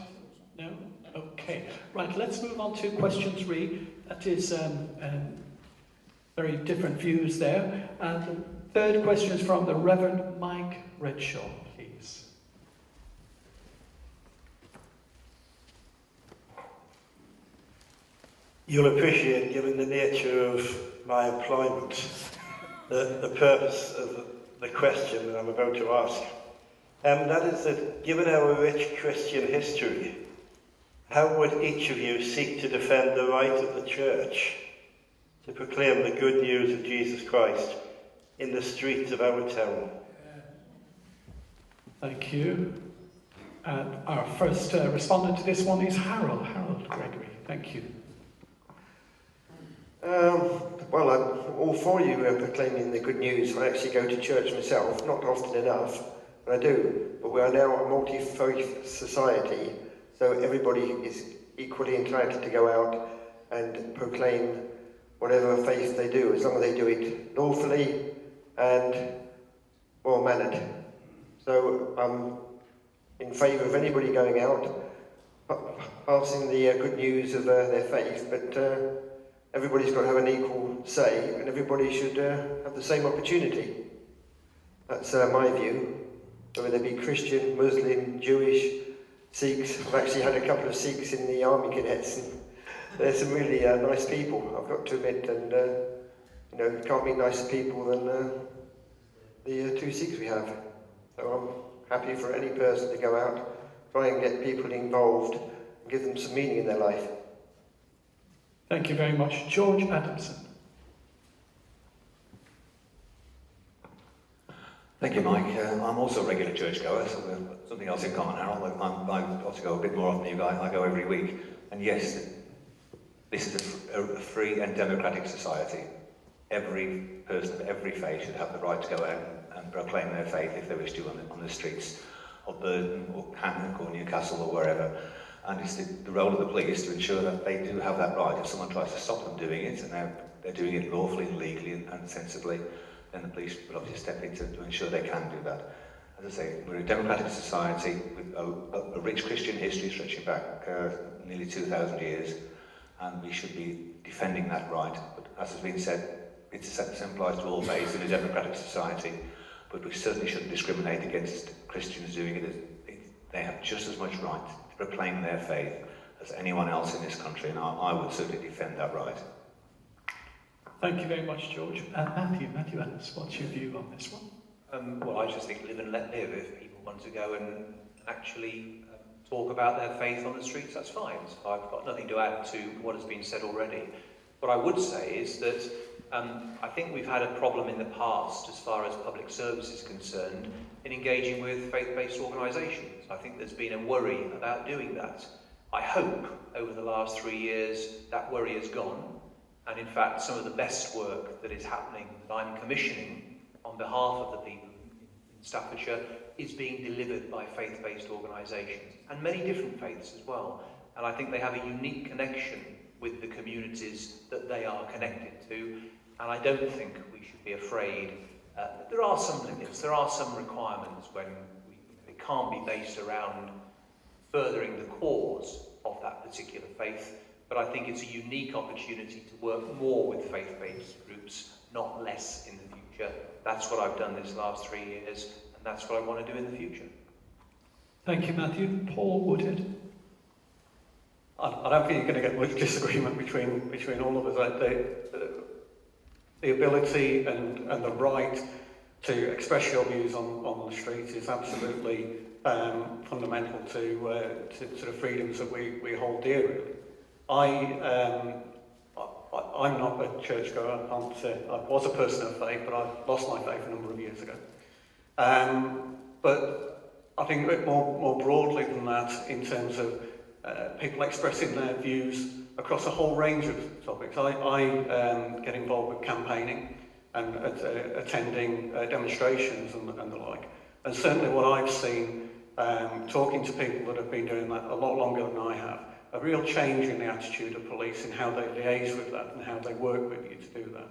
Speaker 1: No? Okay. Right, let's move on to question 3. That is very different views there. And the third question is from the Reverend Mike Redshaw, please.
Speaker 10: You'll appreciate, given the nature of my employment, the purpose of the question that I'm about to ask. That is that, given our rich Christian history, how would each of you seek to defend the right of the Church to proclaim the good news of Jesus Christ in the streets of our town?
Speaker 1: Thank you. Our first respondent to this one is Harold Gregory. Thank you.
Speaker 4: Well, I'm all for you proclaiming the good news. I actually go to church myself, not often enough, but I do. But we are now a multi-faith society, so everybody is equally entitled to go out and proclaim whatever faith they do, as long as they do it lawfully and well-mannered. So I'm in favour of anybody going out, passing the good news of their faith, but everybody's got to have an equal say, and everybody should have the same opportunity. That's my view. Whether they be Christian, Muslim, Jewish, Sikhs. I've actually had a couple of Sikhs in the army cadets, and they're some really nice people, I've got to admit, and you know, you can't meet nicer people than the two Sikhs we have. So I'm happy for any person to go out, try and get people involved, and give them some meaning in their life.
Speaker 1: Thank you very much. George Adamson.
Speaker 2: Thank you, Mike. I'm also a regular churchgoer, so we've got something else in common, Harold. I also go a bit more often than you guys. I go every week. And yes, this is a free and democratic society. Every person of every faith should have the right to go out and proclaim their faith if they wish to on the streets of Burton or Cannock or Newcastle or wherever. And it's the role of the police to ensure that they do have that right. If someone tries to stop them doing it, and they're doing it lawfully and legally and sensibly, then the police will obviously step in to ensure they can do that. As I say, we're a democratic society with a rich Christian history stretching back nearly 2,000 years, and we should be defending that right. But as has been said, it applies to all faiths in a democratic society, but we certainly shouldn't discriminate against Christians doing it. They have just as much right to proclaim their faith as anyone else in this country, and I would certainly defend that right.
Speaker 1: Thank you very much, George. Matthew Ennis, what's your view on this one?
Speaker 3: Well, I just think live and let live. If people want to go and actually talk about their faith on the streets, that's fine. So I've got nothing to add to what has been said already. What I would say is that I think we've had a problem in the past as far as public service is concerned in engaging with faith-based organisations. I think there's been a worry about doing that. I hope over the last 3 years that worry has gone. And in fact, some of the best work that is happening, that I'm commissioning on behalf of the people in Staffordshire, is being delivered by faith-based organisations, and many different faiths as well. And I think they have a unique connection with the communities that they are connected to, and I don't think we should be afraid. There are some limits, there are some requirements when it can't be based around furthering the cause of that particular faith. But I think it's a unique opportunity to work more with faith-based groups, not less in the future. That's what I've done this last 3 years, and that's what I want to do in the future.
Speaker 1: Thank you, Matthew. Paul Woodhead.
Speaker 6: I don't think you're going to get much disagreement between all of us. The ability and the right to express your views on the street is absolutely fundamental to the freedoms that we hold dear, really. I'm not a churchgoer. I was a person of faith, but I lost my faith a number of years ago. But I think a bit more broadly than that, in terms of people expressing their views across a whole range of topics. I get involved with campaigning and attending demonstrations and the like. And certainly what I've seen, talking to people that have been doing that a lot longer than I have, a real change in the attitude of police in how they liaise with that and how they work with you to do that.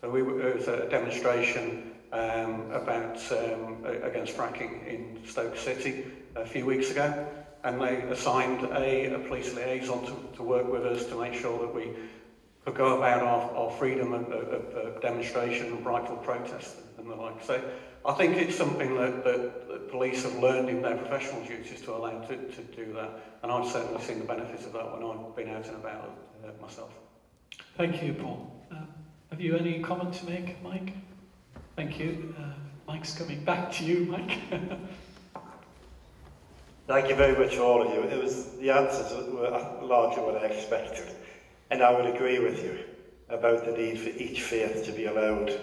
Speaker 6: So there was a demonstration against fracking in Stoke City a few weeks ago, and they assigned a police liaison to work with us to make sure that we could go about our freedom of demonstration and rightful protest and the like. So I think it's something that police have learned in their professional duties to allow to do that, and I've certainly seen the benefits of that when I've been out and about myself.
Speaker 1: Thank you, Paul. Have you any comment to make, Mike? Thank you. Mike's coming back to you, Mike.
Speaker 10: Thank you very much for all of you. The answers were larger than I expected. And I would agree with you about the need for each faith to be allowed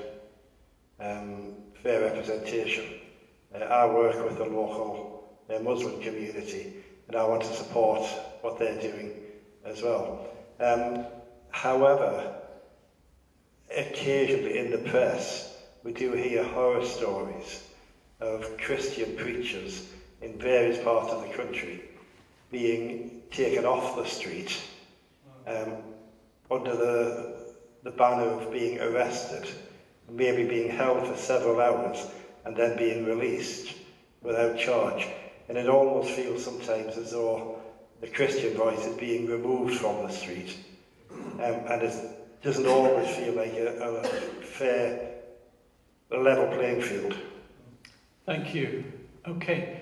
Speaker 10: fair representation. I work with the local Muslim community, and I want to support what they're doing as well. However, occasionally in the press, we do hear horror stories of Christian preachers in various parts of the country being taken off the street under the banner of being arrested, maybe being held for several hours and then being released without charge. And it almost feels sometimes as though the Christian voice is being removed from the street. And it doesn't always feel like a fair, level playing field.
Speaker 1: Thank you. Okay,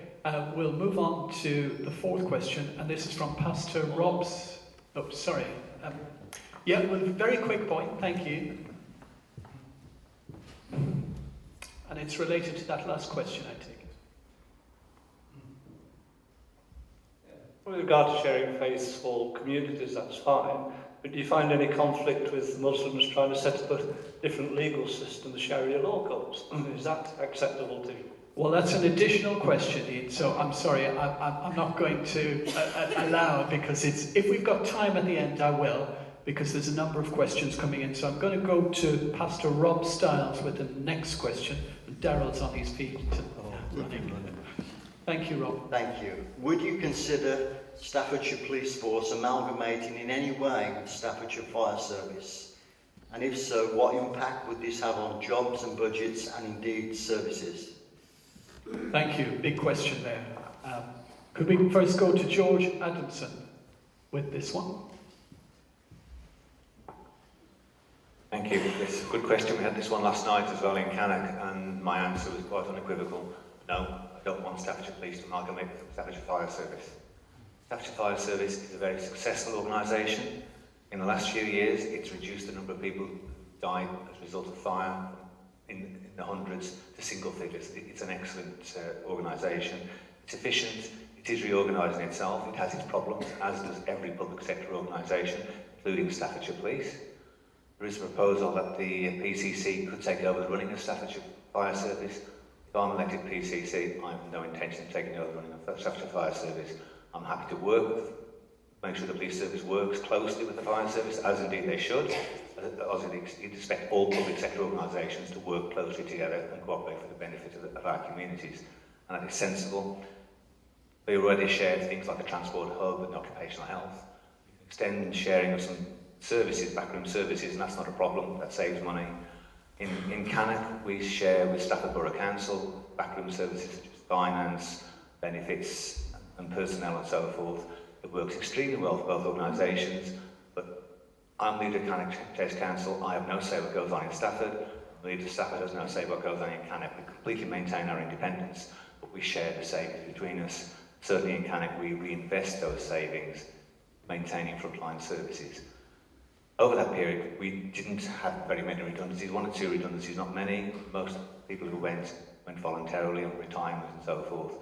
Speaker 1: we'll move on to the fourth question, and this is from Pastor Rob's. Oh, sorry. Yeah, well, very quick point. Thank you. And it's related to that last question, I take it.
Speaker 8: With regard to sharing faiths for communities, that's fine. But do you find any conflict with Muslims trying to set up a different legal system, the Sharia law codes? Is that acceptable to you?
Speaker 1: Well, that's an additional question, Ian, so I'm sorry, I'm not going to allow it, because if we've got time at the end, I will, because there's a number of questions coming in. So I'm going to go to Pastor Rob Stiles with the next question. Daryl's on his feet running. Thank you, Rob.
Speaker 11: Thank you. Would you consider Staffordshire Police Force amalgamating in any way with Staffordshire Fire Service? And if so, what impact would this have on jobs and budgets and indeed services?
Speaker 1: Thank you. Big question there. Could we first go to George Adamson with this one?
Speaker 2: Thank you. It's a good question. We had this one last night as well in Cannock, and my answer was quite unequivocal. No, I don't want Staffordshire Police to amalgamate with Staffordshire Fire Service. Staffordshire Fire Service is a very successful organisation. In the last few years, it's reduced the number of people who died as a result of fire in the hundreds to single figures. It's an excellent organisation. It's efficient. It is reorganising itself. It has its problems, as does every public sector organisation, including Staffordshire Police. There is a proposal that the PCC could take over the running of Staffordshire Fire Service. If I'm elected PCC, I have no intention of taking over the running of Staffordshire Fire Service. I'm happy to work with, make sure the police service works closely with the fire service, as indeed they should. As you'd expect all public sector organisations to work closely together and cooperate for the benefit of our communities. And that is sensible. We already share things like the transport hub and occupational health. We can extend sharing of some services, backroom services, and that's not a problem. That saves money. In Cannock, we share with Stafford Borough Council backroom services such as finance, benefits and personnel and so forth. It works extremely well for both organisations, but I'm leader of Cannock Chase Council. I have no say what goes on in Stafford. The leader of Stafford has no say what goes on in Cannock. We completely maintain our independence, but we share the savings between us. Certainly in Cannock, we reinvest those savings, maintaining frontline services. Over that period, we didn't have very many redundancies, 1 or 2 redundancies, not many. Most people who went voluntarily on retirement and so forth.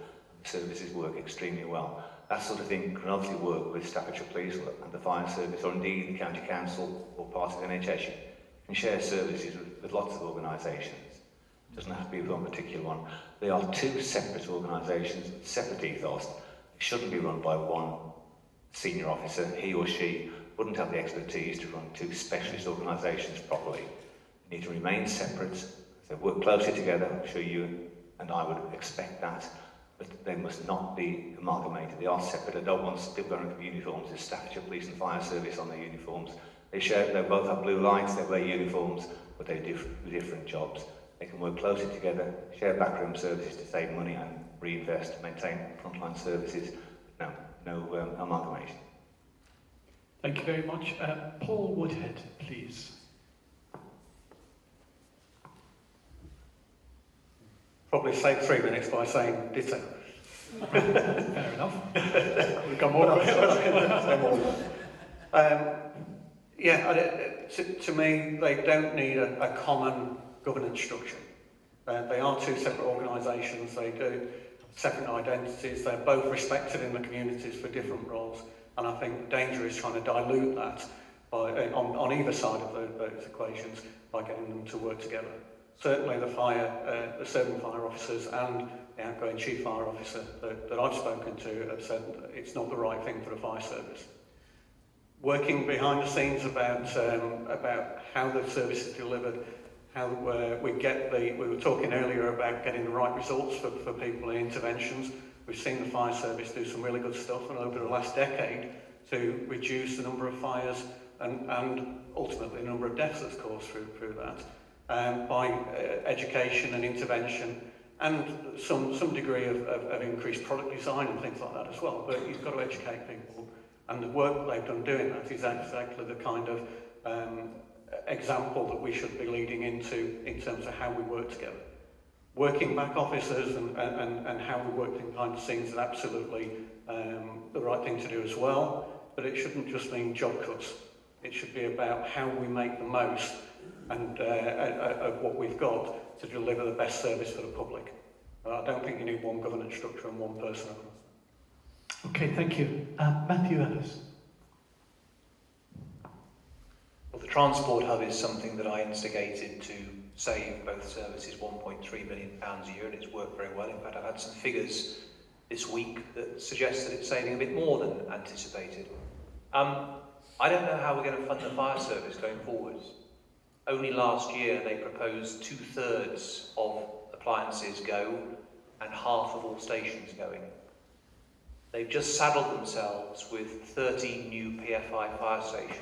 Speaker 2: The services work extremely well. That sort of thing can obviously work with Staffordshire Police and the Fire Service, or indeed the County Council or part of the NHS. You can share services with lots of organisations. It doesn't have to be with one particular one. They are 2 separate organisations, separate ethos. They shouldn't be run by one senior officer. He or she wouldn't have the expertise to run 2 specialist organisations properly. They need to remain separate. They work closely together. I'm sure you and I would expect that. But they must not be amalgamated. They are separate. I don't want people wearing uniforms. There's Staffordshire Police and Fire Service on their uniforms. They both have blue lights, they wear uniforms, but they do different jobs. They can work closely together, share backroom services to save money and reinvest, maintain frontline services. No amalgamation.
Speaker 1: Thank you very much. Paul Woodhead, please.
Speaker 6: Probably save 3 minutes by saying ditto.
Speaker 1: Fair enough.
Speaker 6: We've got more. to me, they don't need a common governance structure. They are two separate organisations. They do have separate identities. They're both respected in the communities for different roles. And I think the danger is trying to dilute that by, on either side of those equations by getting them to work together. Certainly the serving fire officers and the outgoing chief fire officer that I've spoken to have said that it's not the right thing for the fire service. Working behind the scenes about how the service is delivered, how we were talking earlier about getting the right results for people in interventions. We've seen the fire service do some really good stuff and over the last decade to reduce the number of fires and ultimately the number of deaths that's caused through that by education and intervention and some degree of increased product design and things like that as well. But you've got to educate people, and the work they've done doing that is exactly the kind of example that we should be leading into in terms of how we work together. Working back officers and how we work behind the scenes is absolutely the right thing to do as well, but it shouldn't just mean job cuts. It should be about how we make the most of what we've got to deliver the best service for the public. I don't think you need one governance structure and one person across that.
Speaker 1: Okay, thank you. Matthew Ellis.
Speaker 3: Well, the transport hub is something that I instigated to save both services £1.3 million a year, and it's worked very well. In fact, I've had some figures this week that suggest that it's saving a bit more than anticipated. I don't know how we're going to fund the fire service going forwards. Only last year they proposed 2/3 of appliances go and half of all stations going. They've just saddled themselves with 13 new PFI fire stations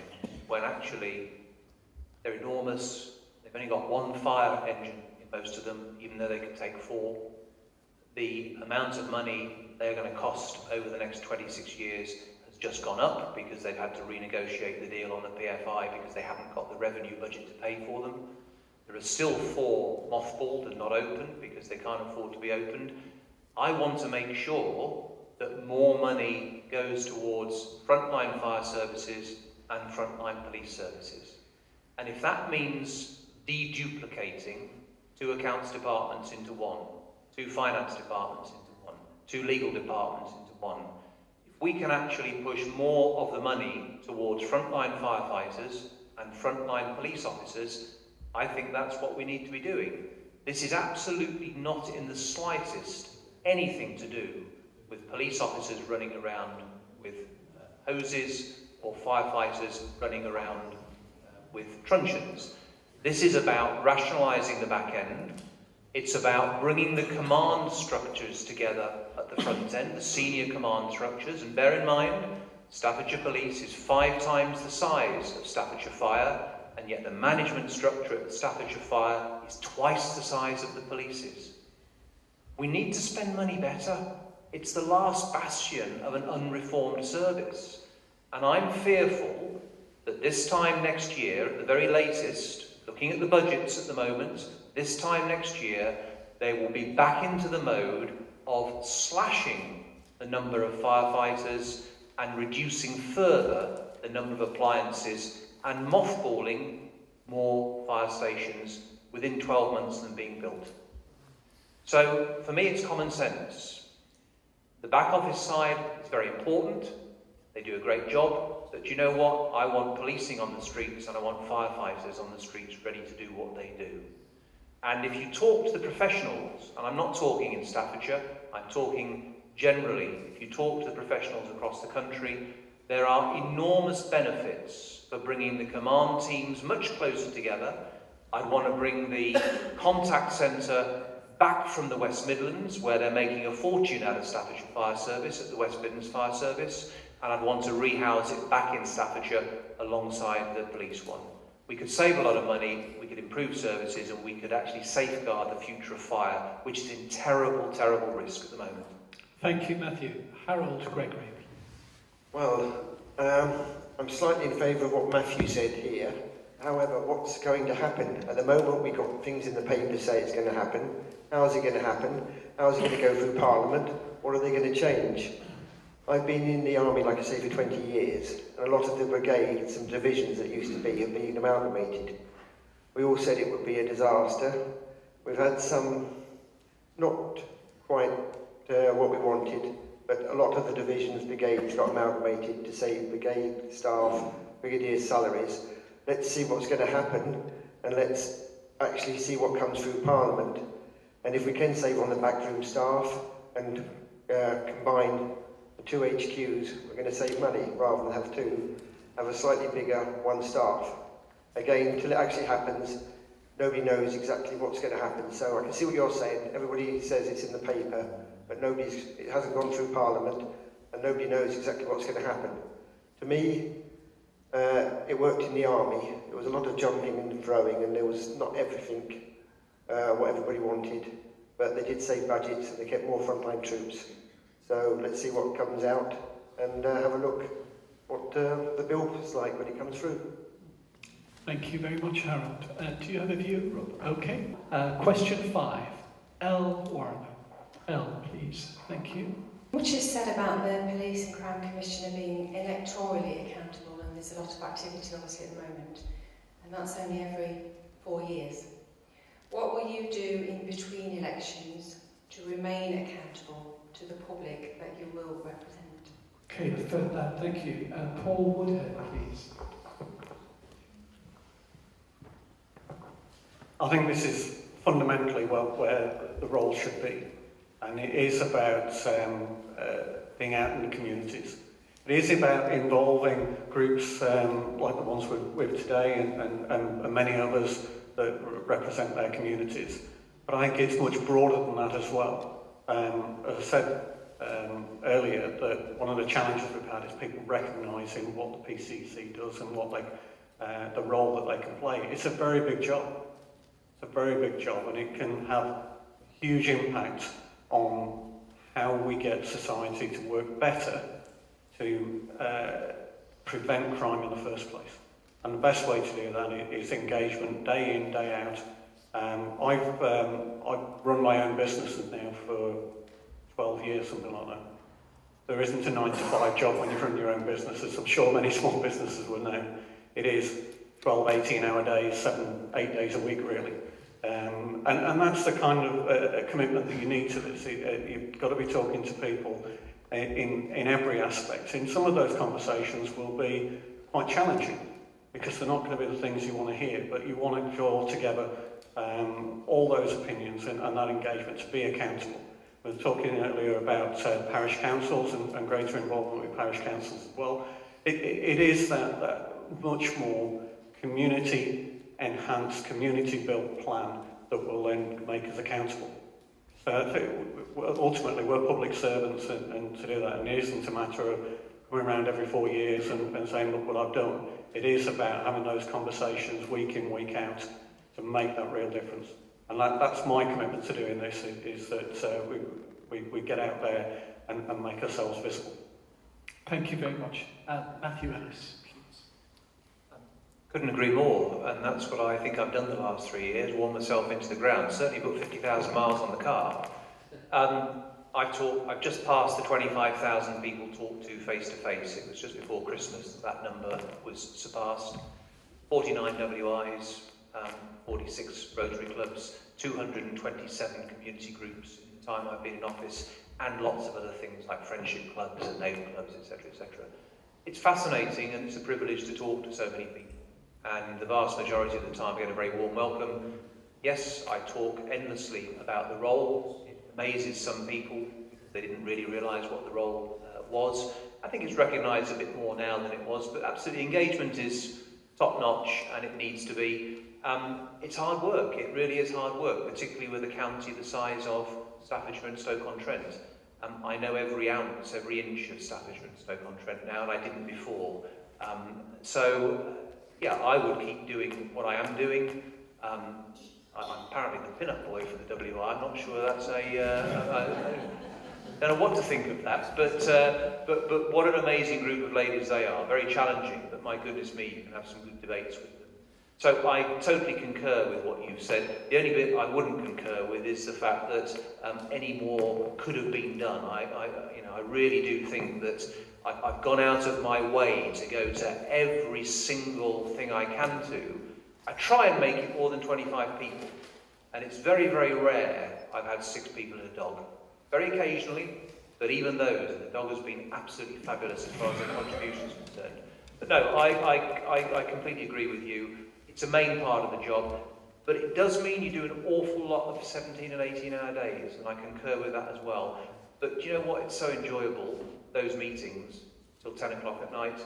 Speaker 3: when actually they're enormous. They've only got one fire engine in most of them, even though they can take 4. The amount of money they're going to cost over the next 26 years has just gone up because they've had to renegotiate the deal on the PFI because they haven't got the revenue budget to pay for them. There are still 4 mothballed and not opened because they can't afford to be opened. I want to make sure that more money goes towards frontline fire services and frontline police services. And if that means deduplicating 2 accounts departments into 1, 2 finance departments into 1, 2 legal departments into 1, if we can actually push more of the money towards frontline firefighters and frontline police officers, I think that's what we need to be doing. This is absolutely not in the slightest anything to do with police officers running around with hoses or firefighters running around with truncheons. This is about rationalising the back end. It's about bringing the command structures together at the front end, the senior command structures. And bear in mind, Staffordshire Police is 5 times the size of Staffordshire Fire, and yet the management structure at Staffordshire Fire is twice the size of the police's. We need to spend money better. It's the last bastion of an unreformed service. And I'm fearful that this time next year, at the very latest, looking at the budgets at the moment, this time next year, they will be back into the mode of slashing the number of firefighters and reducing further the number of appliances and mothballing more fire stations within 12 months than being built. So, for me, it's common sense. The back office side is very important. They do a great job. But you know what? I want policing on the streets and I want firefighters on the streets ready to do what they do. And if you talk to the professionals, and I'm not talking in Staffordshire, I'm talking generally, if you talk to the professionals across the country, there are enormous benefits for bringing the command teams much closer together. I'd want to bring the contact centre back from the West Midlands, where they're making a fortune out of Staffordshire Fire Service at the West Midlands Fire Service, and I'd want to rehouse it back in Staffordshire alongside the police one. We could save a lot of money, we could improve services, and we could actually safeguard the future of fire, which is in terrible, terrible risk at the moment.
Speaker 1: Thank you, Matthew. Harold Gregory.
Speaker 4: Well, I'm slightly in favour of what Matthew said here. However, what's going to happen? At the moment, we've got things in the paper say it's going to happen. How is it going to happen? How is it going to go through Parliament? What are they going to change? I've been in the army, like I say, for 20 years, and a lot of the brigades and divisions that used to be have been amalgamated. We all said it would be a disaster. We've had some, not quite what we wanted, but a lot of the divisions, brigades got amalgamated to save brigade staff, brigadier salaries. Let's see what's going to happen, and let's actually see what comes through Parliament. And if we can save on the backroom staff and combine the 2 HQs, we're going to save money rather than have two, have a slightly bigger one staff. Again, until it actually happens, nobody knows exactly what's going to happen. So I can see what you're saying. Everybody says it's in the paper, but it hasn't gone through Parliament, and nobody knows exactly what's going to happen. To me, it worked in the army. There was a lot of jumping and throwing, and there was not everything what everybody wanted, but they did save budgets and they kept more frontline troops. So let's see what comes out and have a look what the bill is like when it comes through.
Speaker 1: Thank you very much, Harold. Do you have a view, Rob? Okay. Question 5. L. Warner. L, please. Thank you.
Speaker 12: Much is said about the Police and Crime Commissioner being electorally accountable, and there's a lot of activity obviously at the moment, and that's only every 4 years. What will you do in between elections to remain accountable to the public that you will represent?
Speaker 1: Okay, thank you. Paul Woodhead, please.
Speaker 6: I think this is fundamentally where the role should be, and it is about being out in the communities. It is about involving groups like the ones we're with today and many others that represent their communities. But I think it's much broader than that as well. As I said earlier, that one of the challenges we've had is people recognising what the PCC does and what the role that they can play. It's a very big job. It's a very big job, and it can have a huge impact on how we get society to work better to prevent crime in the first place. And the best way to do that is engagement, day in, day out. I've run my own business now for 12 years, something like that. There isn't a 9-to-5 job when you run your own business, as I'm sure many small businesses will know. It is 12, 18-hour days, 7, 8 days a week, really. And that's the kind of commitment that you need to this. You've got to be talking to people in every aspect. And some of those conversations will be quite challenging, because they're not going to be the things you want to hear, but you want to draw together all those opinions and that engagement to be accountable. We were talking earlier about parish councils and greater involvement with parish councils as well. It is that much more community-enhanced, community-built plan that will then make us accountable. So ultimately, we're public servants, and to do that, and it isn't a matter of coming around every 4 years and saying, look what I've done. It is about having those conversations week in, week out to make that real difference. And that's my commitment to doing this, is that we get out there and make ourselves visible.
Speaker 1: Thank you very much. Matthew Ellis, please.
Speaker 3: Couldn't agree more, and that's what I think I've done the last 3 years, worn myself into the ground, certainly put 50,000 miles on the car. I've just passed the 25,000 people talked to face-to-face. It was just before Christmas that number was surpassed. 49 WIs, 46 Rotary clubs, 227 community groups in the time I've been in office, and lots of other things like friendship clubs and neighbour clubs, etc., etc. It's fascinating, and it's a privilege to talk to so many people. And the vast majority of the time I get a very warm welcome. Yes, I talk endlessly about the role. It amazes some people because they didn't really realise what the role was. I think it's recognised a bit more now than it was, but absolutely engagement is top-notch, and it needs to be. It's hard work. It really is hard work, particularly with a county the size of Staffordshire and Stoke-on-Trent. I know every ounce, every inch of Staffordshire and Stoke-on-Trent now, and I didn't before. Yeah, I would keep doing what I am doing. I'm apparently the pin-up boy for the WI. I'm not sure that's I don't know what to think of that, but what an amazing group of ladies they are. Very challenging, but my goodness me, you can have some good debates with them. So I totally concur with what you've said. The only bit I wouldn't concur with is the fact that any more could have been done. I really do think that I've gone out of my way to go to every single thing I can do. I try and make it more than 25 people, and it's very, very rare I've had 6 people and a dog. Very occasionally, but even those, the dog has been absolutely fabulous as far as their contribution is concerned. But no, I completely agree with you. It's a main part of the job, but it does mean you do an awful lot of 17 and 18-hour days, and I concur with that as well. But do you know what? It's so enjoyable, those meetings, till 10 o'clock at night.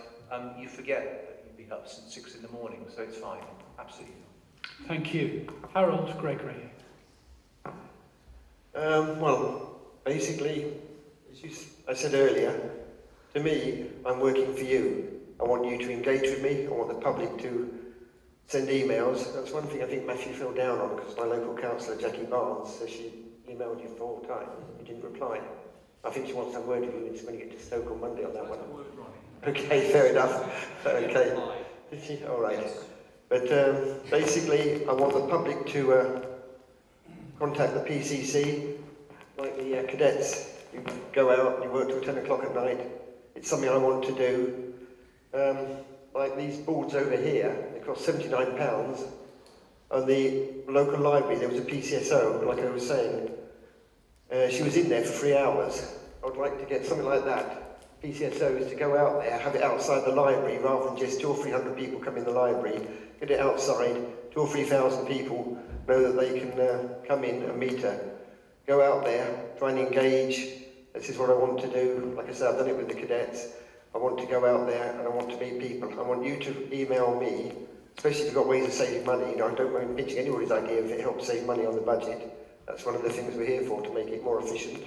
Speaker 3: You forget that you've been up since 6 in the morning, so it's fine. Absolutely.
Speaker 1: Thank you. Harold Gregory.
Speaker 4: Well, basically, as I said earlier, to me, I'm working for you. I want you to engage with me. I want the public to send emails. That's one thing I think Matthew fell down on, because my local councillor, Jackie Barnes, says she emailed you 4 times. You didn't reply. I think she wants some word with you when you get to Stoke on Monday on that one. Okay, fair enough. Okay. Did she? All right. But basically, I want the public to contact the PCC, like the cadets. You go out, you work till 10 o'clock at night. It's something I want to do. Like these boards over here, they cost £79. On the local library, there was a PCSO, like I was saying. She was in there for 3 hours. I would like to get something like that. PCSOs to go out there, have it outside the library, rather than just 200 or 300 people come in the library. Get it outside, 2,000 or 3,000 people know that they can come in and meet her. Go out there, try and engage. This is what I want to do. Like I said, I've done it with the cadets. I want to go out there and I want to meet people. I want you to email me, especially if you've got ways of saving money. You know, I don't mind pitching anybody's idea if it helps save money on the budget. That's one of the things we're here for, to make it more efficient.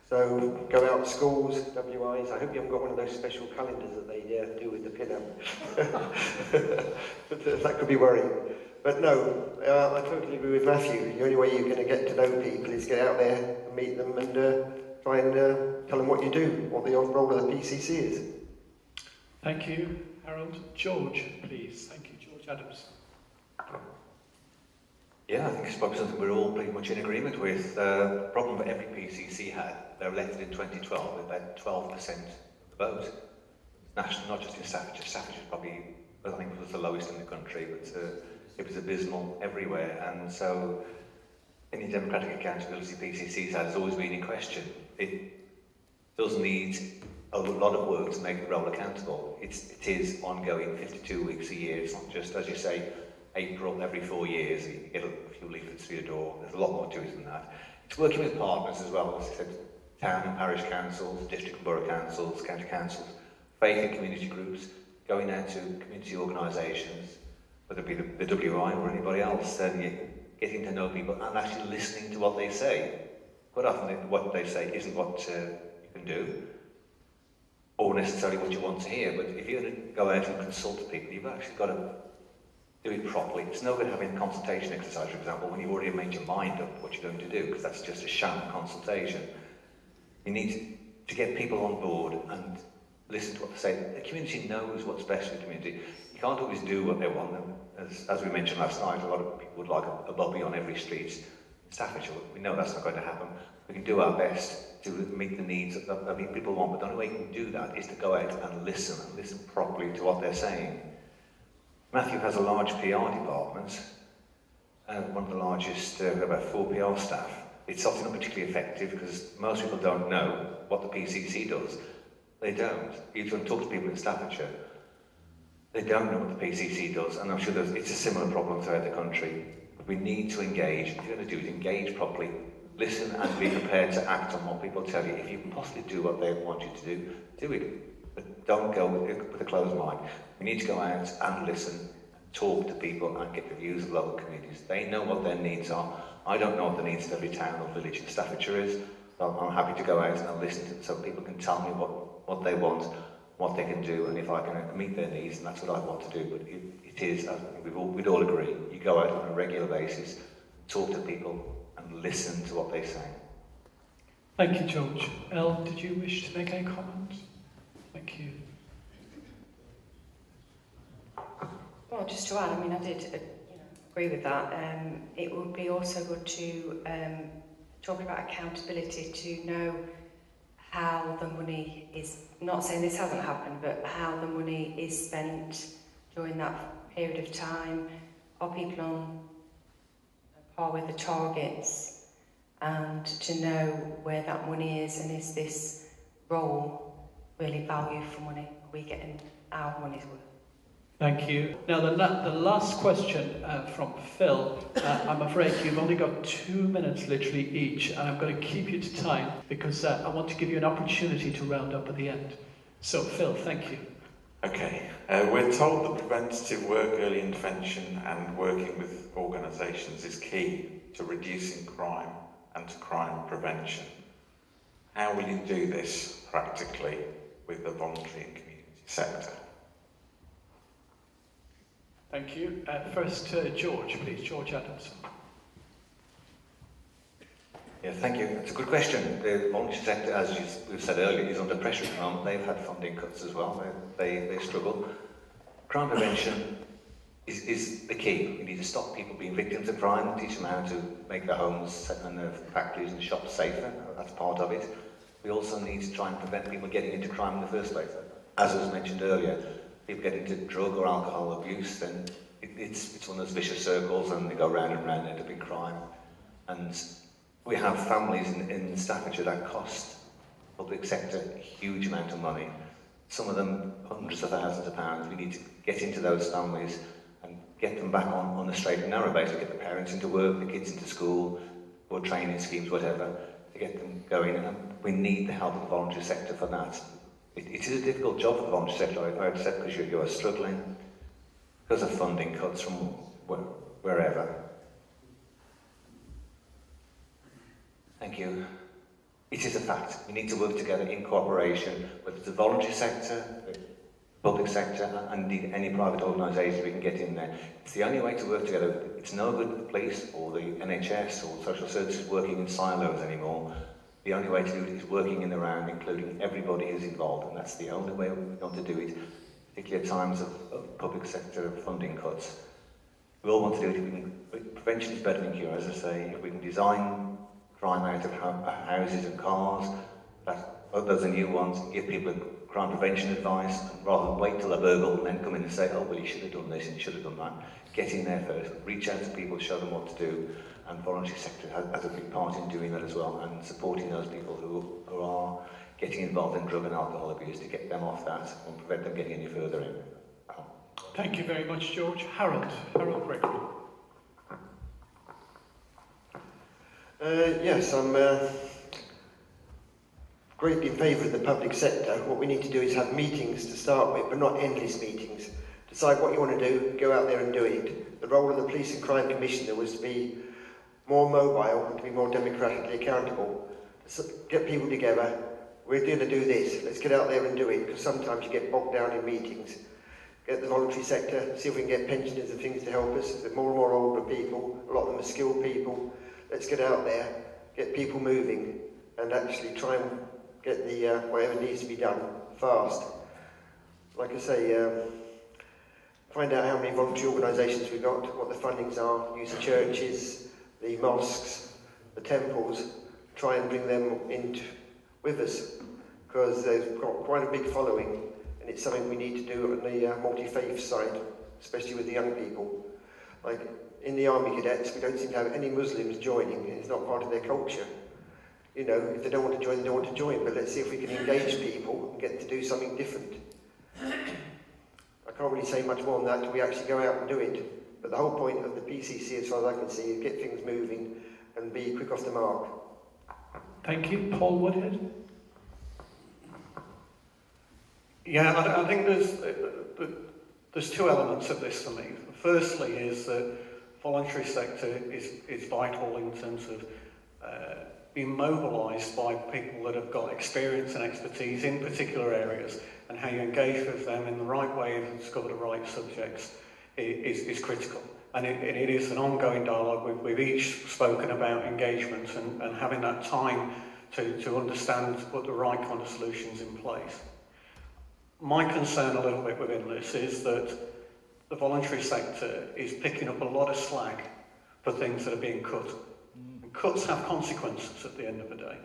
Speaker 4: So go out to schools, WIs. I hope you haven't got one of those special calendars that they do with the pin-up. But that could be worrying. But no, I totally agree with Matthew. The only way you're going to get to know people is get out there and meet them and try and tell them what you do, what the role of the PCC is.
Speaker 1: Thank you, Harold. George, please. Thank you, George Adams.
Speaker 2: Yeah, I think it's probably something we're all pretty much in agreement with. The problem that every PCC had, they were elected in 2012 with about 12% of the vote. National, not just in Staffordshire. Staffordshire probably, I think, was the lowest in the country, but it was abysmal everywhere. And so any democratic accountability PCC's had has always been in question. It does need a lot of work to make the role accountable. It is ongoing, 52 weeks a year. It's not just, as you say, April every 4 years, you get a few leaflets through your door. There's a lot more to it than that. It's working with partners as well, as I said, town and parish councils, district and borough councils, county councils, faith and community groups, going out to community organisations, whether it be the WI or anybody else, then you're getting to know people and actually listening to what they say. Quite often what they say isn't what you can do, or necessarily what you want to hear, but if you're going to go out and consult people, you've actually got to do it properly. It's no good having a consultation exercise, for example, when you've already made your mind up what you're going to do, because that's just a sham consultation. You need to get people on board and listen to what they say. The community knows what's best for the community. You can't always do what they want. As we mentioned last night, a lot of people would like a bobby on every street in Staffordshire. We know that's not going to happen. We can do our best to meet the needs that people want, but the only way you can do that is to go out and listen properly to what they're saying. Matthew has a large PR department, one of the largest, about 4 PR staff. It's often not particularly effective because most people don't know what the PCC does. They don't. You can talk to people in Staffordshire. They don't know what the PCC does, and I'm sure it's a similar problem throughout the country. But we need to engage. If you're going to do it, engage properly. Listen and be prepared to act on what people tell you. If you can possibly do what they want you to do it. But don't go with a closed mind. We need to go out and listen, talk to people and get the views of local communities. They know what their needs are. I don't know what the needs of every town or village in Staffordshire is. I'm happy to go out and listen to them so people can tell me what they want, what they can do, and if I can meet their needs, and that's what I want to do. But it is, as we'd all agree, you go out on a regular basis, talk to people and listen to what they say.
Speaker 1: Thank you, George. Elle, did you wish to make any comment? Thank you.
Speaker 12: Well, well, just to add, I mean, I did agree with that. It would be also good to talk about accountability, to know how the money is, not saying this hasn't happened, but how the money is spent during that period of time. Are people on par with the targets? And to know where that money is, and is this role really value for money? Are we getting our money's worth?
Speaker 1: Thank you. Now, the last question from Phil. I'm afraid you've only got 2 minutes literally each, and I'm going to keep you to time because I want to give you an opportunity to round up at the end. So, Phil, thank you.
Speaker 9: Okay. We're told that preventative work, early intervention and working with organisations is key to reducing crime and to crime prevention. How will you do this practically with the voluntary and community sector?
Speaker 1: Thank you. First, George, please. George Adamson.
Speaker 2: Yeah, thank you. That's a good question. The voluntary sector, as we've said earlier, is under pressure at the moment. They've had funding cuts as well. They struggle. Crime prevention is the key. We need to stop people being victims of crime, teach them how to make their homes and their factories and shops safer. That's part of it. We also need to try and prevent people getting into crime in the first place. As was mentioned earlier, people get into drug or alcohol abuse, then it's one of those vicious circles, and they go round and round, end up in crime. And we have families in Staffordshire that cost public sector a huge amount of money. Some of them hundreds of thousands of pounds. We need to get into those families and get them back on the straight and narrow, basically get the parents into work, the kids into school, or training schemes, whatever, to get them going. And we need the help of the voluntary sector for that. It is a difficult job for the voluntary sector, I've heard said, because you are struggling because of funding cuts from wherever. Thank you. It is a fact. We need to work together in cooperation, whether it's the voluntary sector, the public sector, and indeed any private organisation we can get in there. It's the only way to work together. It's no good the police or the NHS or social services working in silos anymore. The only way to do it is working in the round, including everybody who's involved, and that's the only way we're going to do it, particularly at times of public sector funding cuts. We all want to do it. Prevention is better than cure, as I say. If we can design crime out of houses and cars, those are new ones, give people crime prevention advice, and rather than wait till they're burgled and then come in and say, oh, well, you should have done this and you should have done that. Get in there first, reach out to people, show them what to do, and the voluntary sector has a big part in doing that as well, and supporting those people who are getting involved in drug and alcohol abuse to get them off that and prevent them getting any further in.
Speaker 1: Thank you very much, George. Harold Gregory.
Speaker 4: Yes, I'm greatly in favour of the public sector. What we need to do is have meetings to start with, but not endless meetings. Decide what you want to do, go out there and do it. The role of the Police and Crime Commissioner was to be more mobile and to be more democratically accountable. So get people together. We're going to do this. Let's get out there and do it, because sometimes you get bogged down in meetings. Get the voluntary sector, see if we can get pensioners and things to help us. There's more and more older people, a lot of them are skilled people. Let's get out there, get people moving, and actually try and get the whatever needs to be done fast. Like I say, find out how many voluntary organisations we've got, what the fundings are, use the churches, the mosques, the temples, try and bring them in with us, because they've got quite a big following, and it's something we need to do on the multi-faith side, especially with the young people. Like in the Army Cadets, we don't seem to have any Muslims joining, and it's not part of their culture. You know, if they don't want to join, they don't want to join, but let's see if we can engage people and get to do something different. I can't really say much more than that till we actually go out and do it. But the whole point of the PCC, as far as I can see, is get things moving and be quick off the mark.
Speaker 1: Thank you. Paul Woodhead.
Speaker 6: Yeah, I think there's two elements of this for me. Firstly is that voluntary sector is vital in terms of being mobilised by people that have got experience and expertise in particular areas, and how you engage with them in the right way and discover the right subjects is critical. And it is an ongoing dialogue. We've each spoken about engagement and having that time to understand, to put the right kind of solutions in place. My concern a little bit within this is that the voluntary sector is picking up a lot of slack for things that are being cut. And cuts have consequences at the end of the day.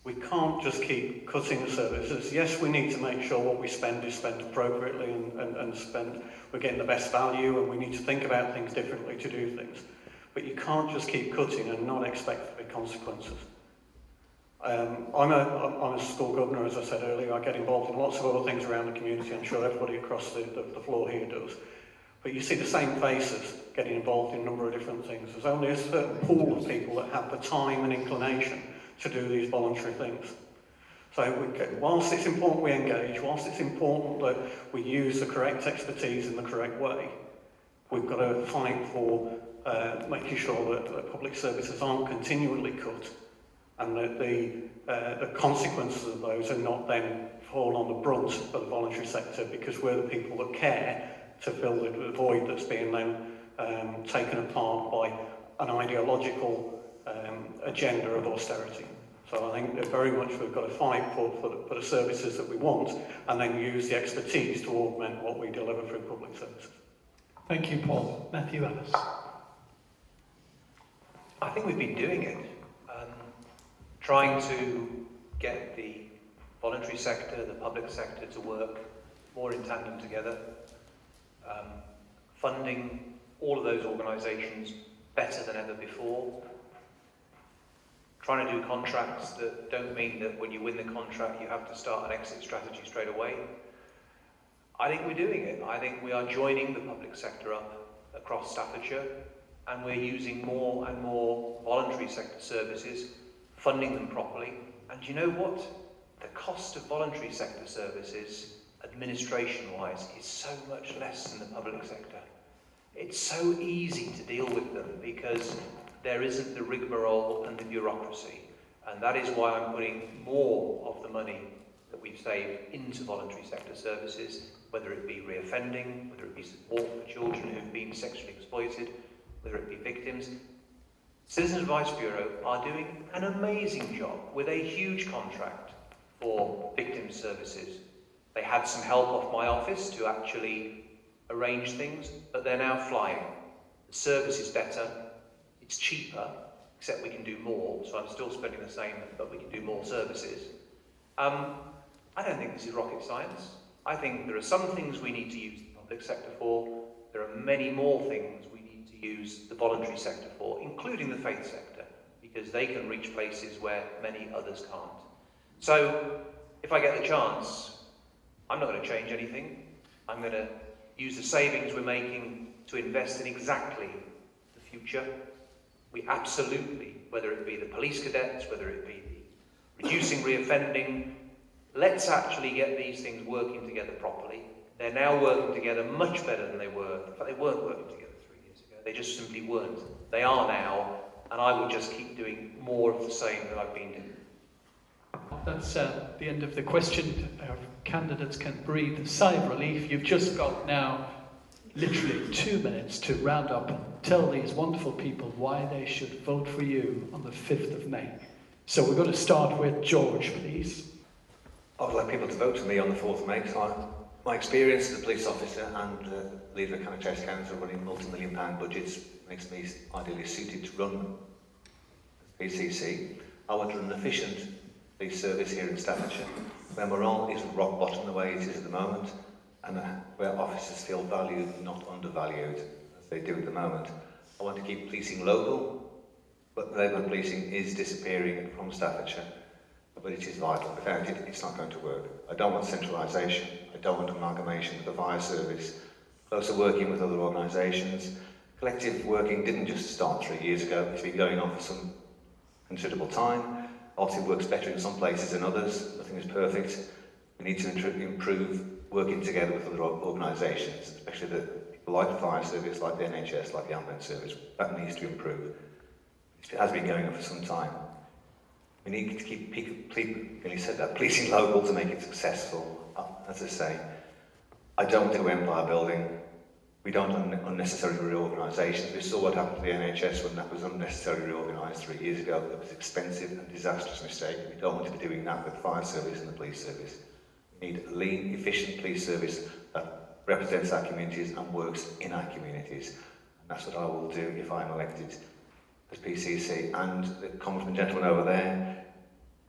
Speaker 6: We can't just keep cutting services. Yes, we need to make sure what we spend is spent appropriately and we're getting the best value, and we need to think about things differently to do things. But you can't just keep cutting and not expect there to be consequences. I'm a school governor, as I said earlier. I get involved in lots of other things around the community. I'm sure everybody across the floor here does. But you see the same faces getting involved in a number of different things. There's only a certain pool of people that have the time and inclination to do these voluntary things. So whilst it's important we engage, whilst it's important that we use the correct expertise in the correct way, we've got to fight for making sure that public services aren't continually cut, and that the consequences of those are not then fall on the brunt of the voluntary sector, because we're the people that care to fill the void that's being then taken apart by an ideological agenda of austerity. So I think that very much we've got to fight for the services that we want, and then use the expertise to augment what we deliver through public services.
Speaker 1: Thank you, Paul. Matthew Ellis.
Speaker 3: I think we've been doing it. Trying to get the voluntary sector, the public sector to work more in tandem together. Funding all of those organisations better than ever before. Trying to do contracts that don't mean that when you win the contract you have to start an exit strategy straight away. I think we're doing it. I think we are joining the public sector up across Staffordshire, and we're using more and more voluntary sector services, funding them properly. And you know what? The cost of voluntary sector services, administration-wise, is so much less than the public sector. It's so easy to deal with them because there isn't the rigmarole and the bureaucracy. And that is why I'm putting more of the money that we've saved into voluntary sector services, whether it be reoffending, whether it be support for children who've been sexually exploited, whether it be victims. Citizen Advice Bureau are doing an amazing job with a huge contract for victim services. They had some help off my office to actually arrange things, but they're now flying. The service is better, it's cheaper, except we can do more, so I'm still spending the same, but we can do more services. I don't think this is rocket science. I think there are some things we need to use the public sector for. There are many more things we need to use the voluntary sector for, including the faith sector, because they can reach places where many others can't. So, if I get the chance, I'm not going to change anything. I'm going to use the savings we're making to invest in exactly the future. We absolutely, whether it be the police cadets, whether it be the reducing reoffending, let's actually get these things working together properly. They're now working together much better than they were. In fact, they weren't working together 3 years ago. They just simply weren't. They are now, and I would just keep doing more of the same that I've been doing.
Speaker 1: That's the end of the question. Our candidates can breathe a sigh of relief. You've just got now literally 2 minutes to round up and tell these wonderful people why they should vote for you on the 5th of May. So we're going to start with George, please.
Speaker 2: I would like people to vote for me on the 4th of May. My experience as a police officer and leader of Chest Council running multi-million-pound budgets makes me ideally suited to run PCC. I want to run an efficient police service here in Staffordshire, where morale isn't rock bottom the way it is at the moment, and where officers feel valued, not undervalued, as they do at the moment. I want to keep policing local, but local policing is disappearing from Staffordshire. But it is vital. Without it, it's not going to work. I don't want centralisation. I don't want amalgamation with the fire service. Closer working with other organisations. Collective working didn't just start 3 years ago. It's been going on for some considerable time. Obviously, it works better in some places than others. Nothing is perfect. We need to improve working together with other organisations, especially the people like the fire service, like the NHS, like the ambulance service. That needs to improve. It has been going on for some time. We need to keep policing local to make it successful. As I say, I don't do empire building. We don't unnecessary reorganisations. We saw what happened to the NHS when that was unnecessarily reorganised 3 years ago. It was expensive and disastrous mistake. We don't want to be doing that with the fire service and the police service. We need a lean, efficient police service that represents our communities and works in our communities. And that's what I will do if I'm elected as PCC. And the comment from the gentleman over there,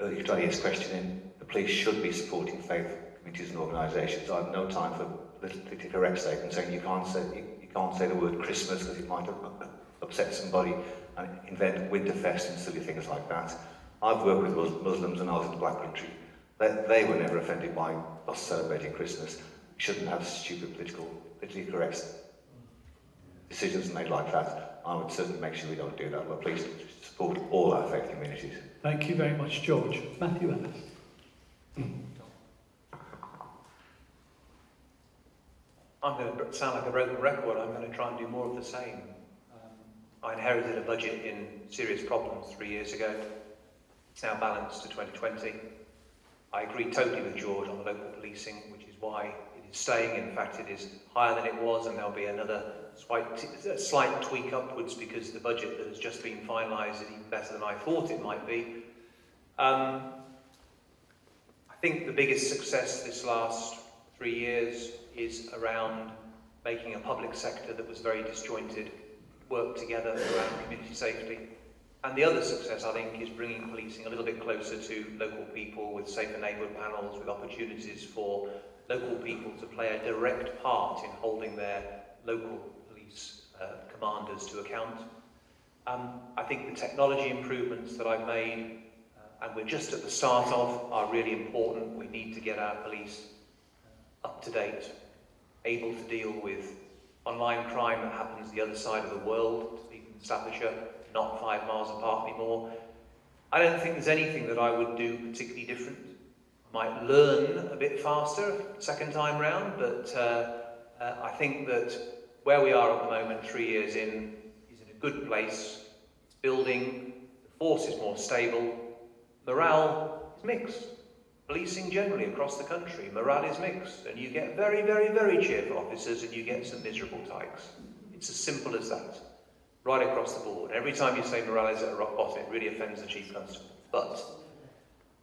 Speaker 2: earlier to his questioning, the police should be supporting faith communities and organisations. I have no time for politically correct statements saying you can't say the word Christmas because it might upset somebody and invent Winterfest and silly things like that. I've worked with Muslims and I was in the Black Country. They were never offended by us celebrating Christmas. We shouldn't have stupid politically correct decisions made like that. I would certainly make sure we don't do that, but please support all our faith communities.
Speaker 1: Thank you very much, George. Matthew Ellis.
Speaker 3: I'm going to sound like a broken record. I'm going to try and do more of the same. I inherited a budget in serious problems 3 years ago. It's now balanced to 2020. I agree totally with George on the local policing, which is why it is staying. In fact, it is higher than it was, and there'll be another slight tweak upwards because the budget that has just been finalised is even better than I thought it might be. I think the biggest success this last 3 years is around making a public sector that was very disjointed work together around community safety. And the other success, I think, is bringing policing a little bit closer to local people with safer neighbourhood panels, with opportunities for local people to play a direct part in holding their local police commanders to account. I think the technology improvements that I've made, and we're just at the start of, are really important. We need to get our police up to date, able to deal with online crime that happens the other side of the world, speaking in Staffordshire, not 5 miles apart anymore. I don't think there's anything that I would do particularly different. I might learn a bit faster second time round, but I think that where we are at the moment, 3 years in, is in a good place. It's building, the force is more stable, morale is mixed. Policing generally across the country, morale is mixed, and you get very, very, very cheerful officers and you get some miserable tykes. It's as simple as that, right across the board. Every time you say morale is at a rock bottom, it really offends the Chief Constable. But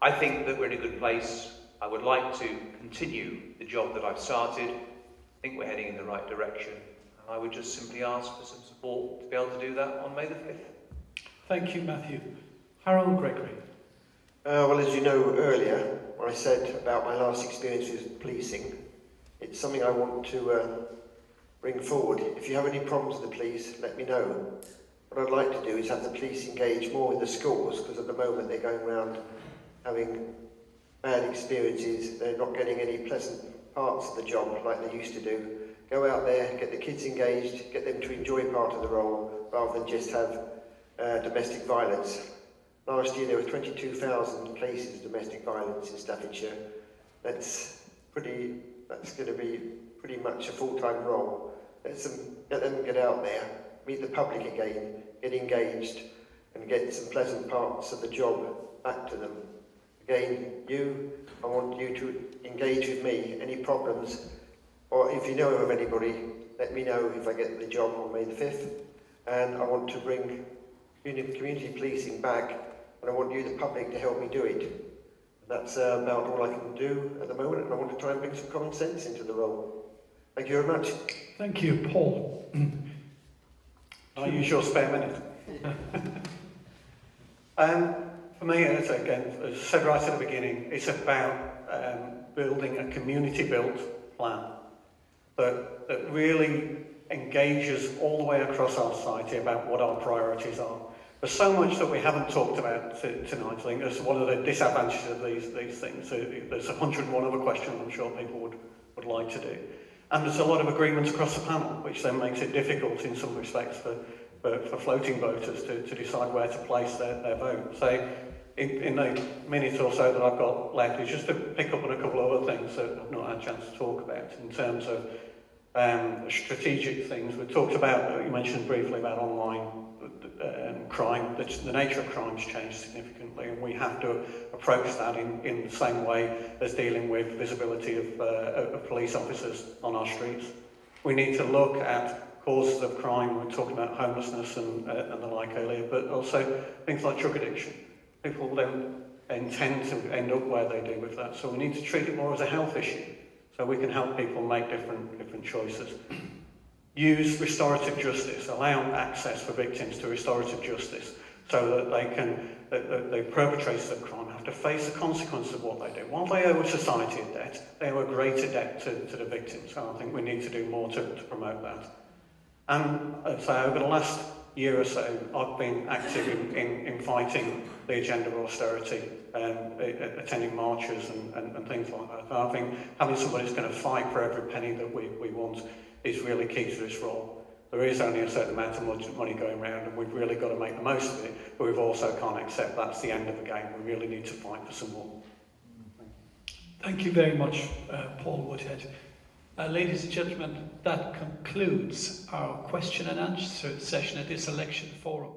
Speaker 3: I think that we're in a good place. I would like to continue the job that I've started. I think we're heading in the right direction. And I would just simply ask for some support to be able to do that on May the 5th.
Speaker 1: Thank you, Matthew. Harold Gregory.
Speaker 4: Well, as you know earlier, what I said about my last experience with policing, it's something I want to bring forward. If you have any problems with the police, let me know. What I'd like to do is have the police engage more with the schools, because at the moment they're going around having bad experiences. They're not getting any pleasant parts of the job like they used to do. Go out there, get the kids engaged, get them to enjoy part of the role, rather than just have domestic violence. Last year there were 22,000 cases of domestic violence in Staffordshire. That's going to be pretty much a full-time role. Let them get out there, meet the public again, get engaged, and get some pleasant parts of the job back to them. Again, I want you to engage with me. Any problems, or if you know of anybody, let me know if I get the job on May the 5th. And I want to bring community policing back, and I want you, the public, to help me do it. That's about all I can do at the moment, and I want to try and bring some common sense into the role. Thank you very much.
Speaker 1: Thank you, Paul.
Speaker 6: I'll use your spare minute. For me, as I said right at the beginning, it's about building a community-built plan that really engages all the way across our society about what our priorities are. There's so much that we haven't talked about tonight, I think, as to what are the disadvantages of these things. So there's 101 other questions I'm sure people would like to do. And there's a lot of agreements across the panel, which then makes it difficult in some respects for floating voters to decide where to place their vote. So in the minute or so that I've got left is just to pick up on a couple of other things that I've not had a chance to talk about in terms of strategic things. We talked about, you mentioned briefly about online crime. The nature of crime's changed significantly, and we have to approach that in the same way as dealing with visibility of police officers on our streets. We need to look at causes of crime. We were talking about homelessness and the like earlier, but also things like drug addiction. People don't intend to end up where they do with that, so we need to treat it more as a health issue. so we can help people make different choices. Use restorative justice, allow access for victims to restorative justice, so that they can, the perpetrators of crime have to face the consequences of what they do. While they owe society a debt, they owe a greater debt to the victims. So I think we need to do more to promote that. And so over the last year or so, I've been active in fighting the agenda of austerity, attending marches and things like that. I think having somebody who's going to fight for every penny that we want is really key to this role. There is only a certain amount of money going around, and we've really got to make the most of it, but we've also can't accept that's the end of the game. We really need to fight for some more.
Speaker 1: Thank you very much, Paul Woodhead. Ladies and gentlemen, that concludes our question and answer session at this election forum.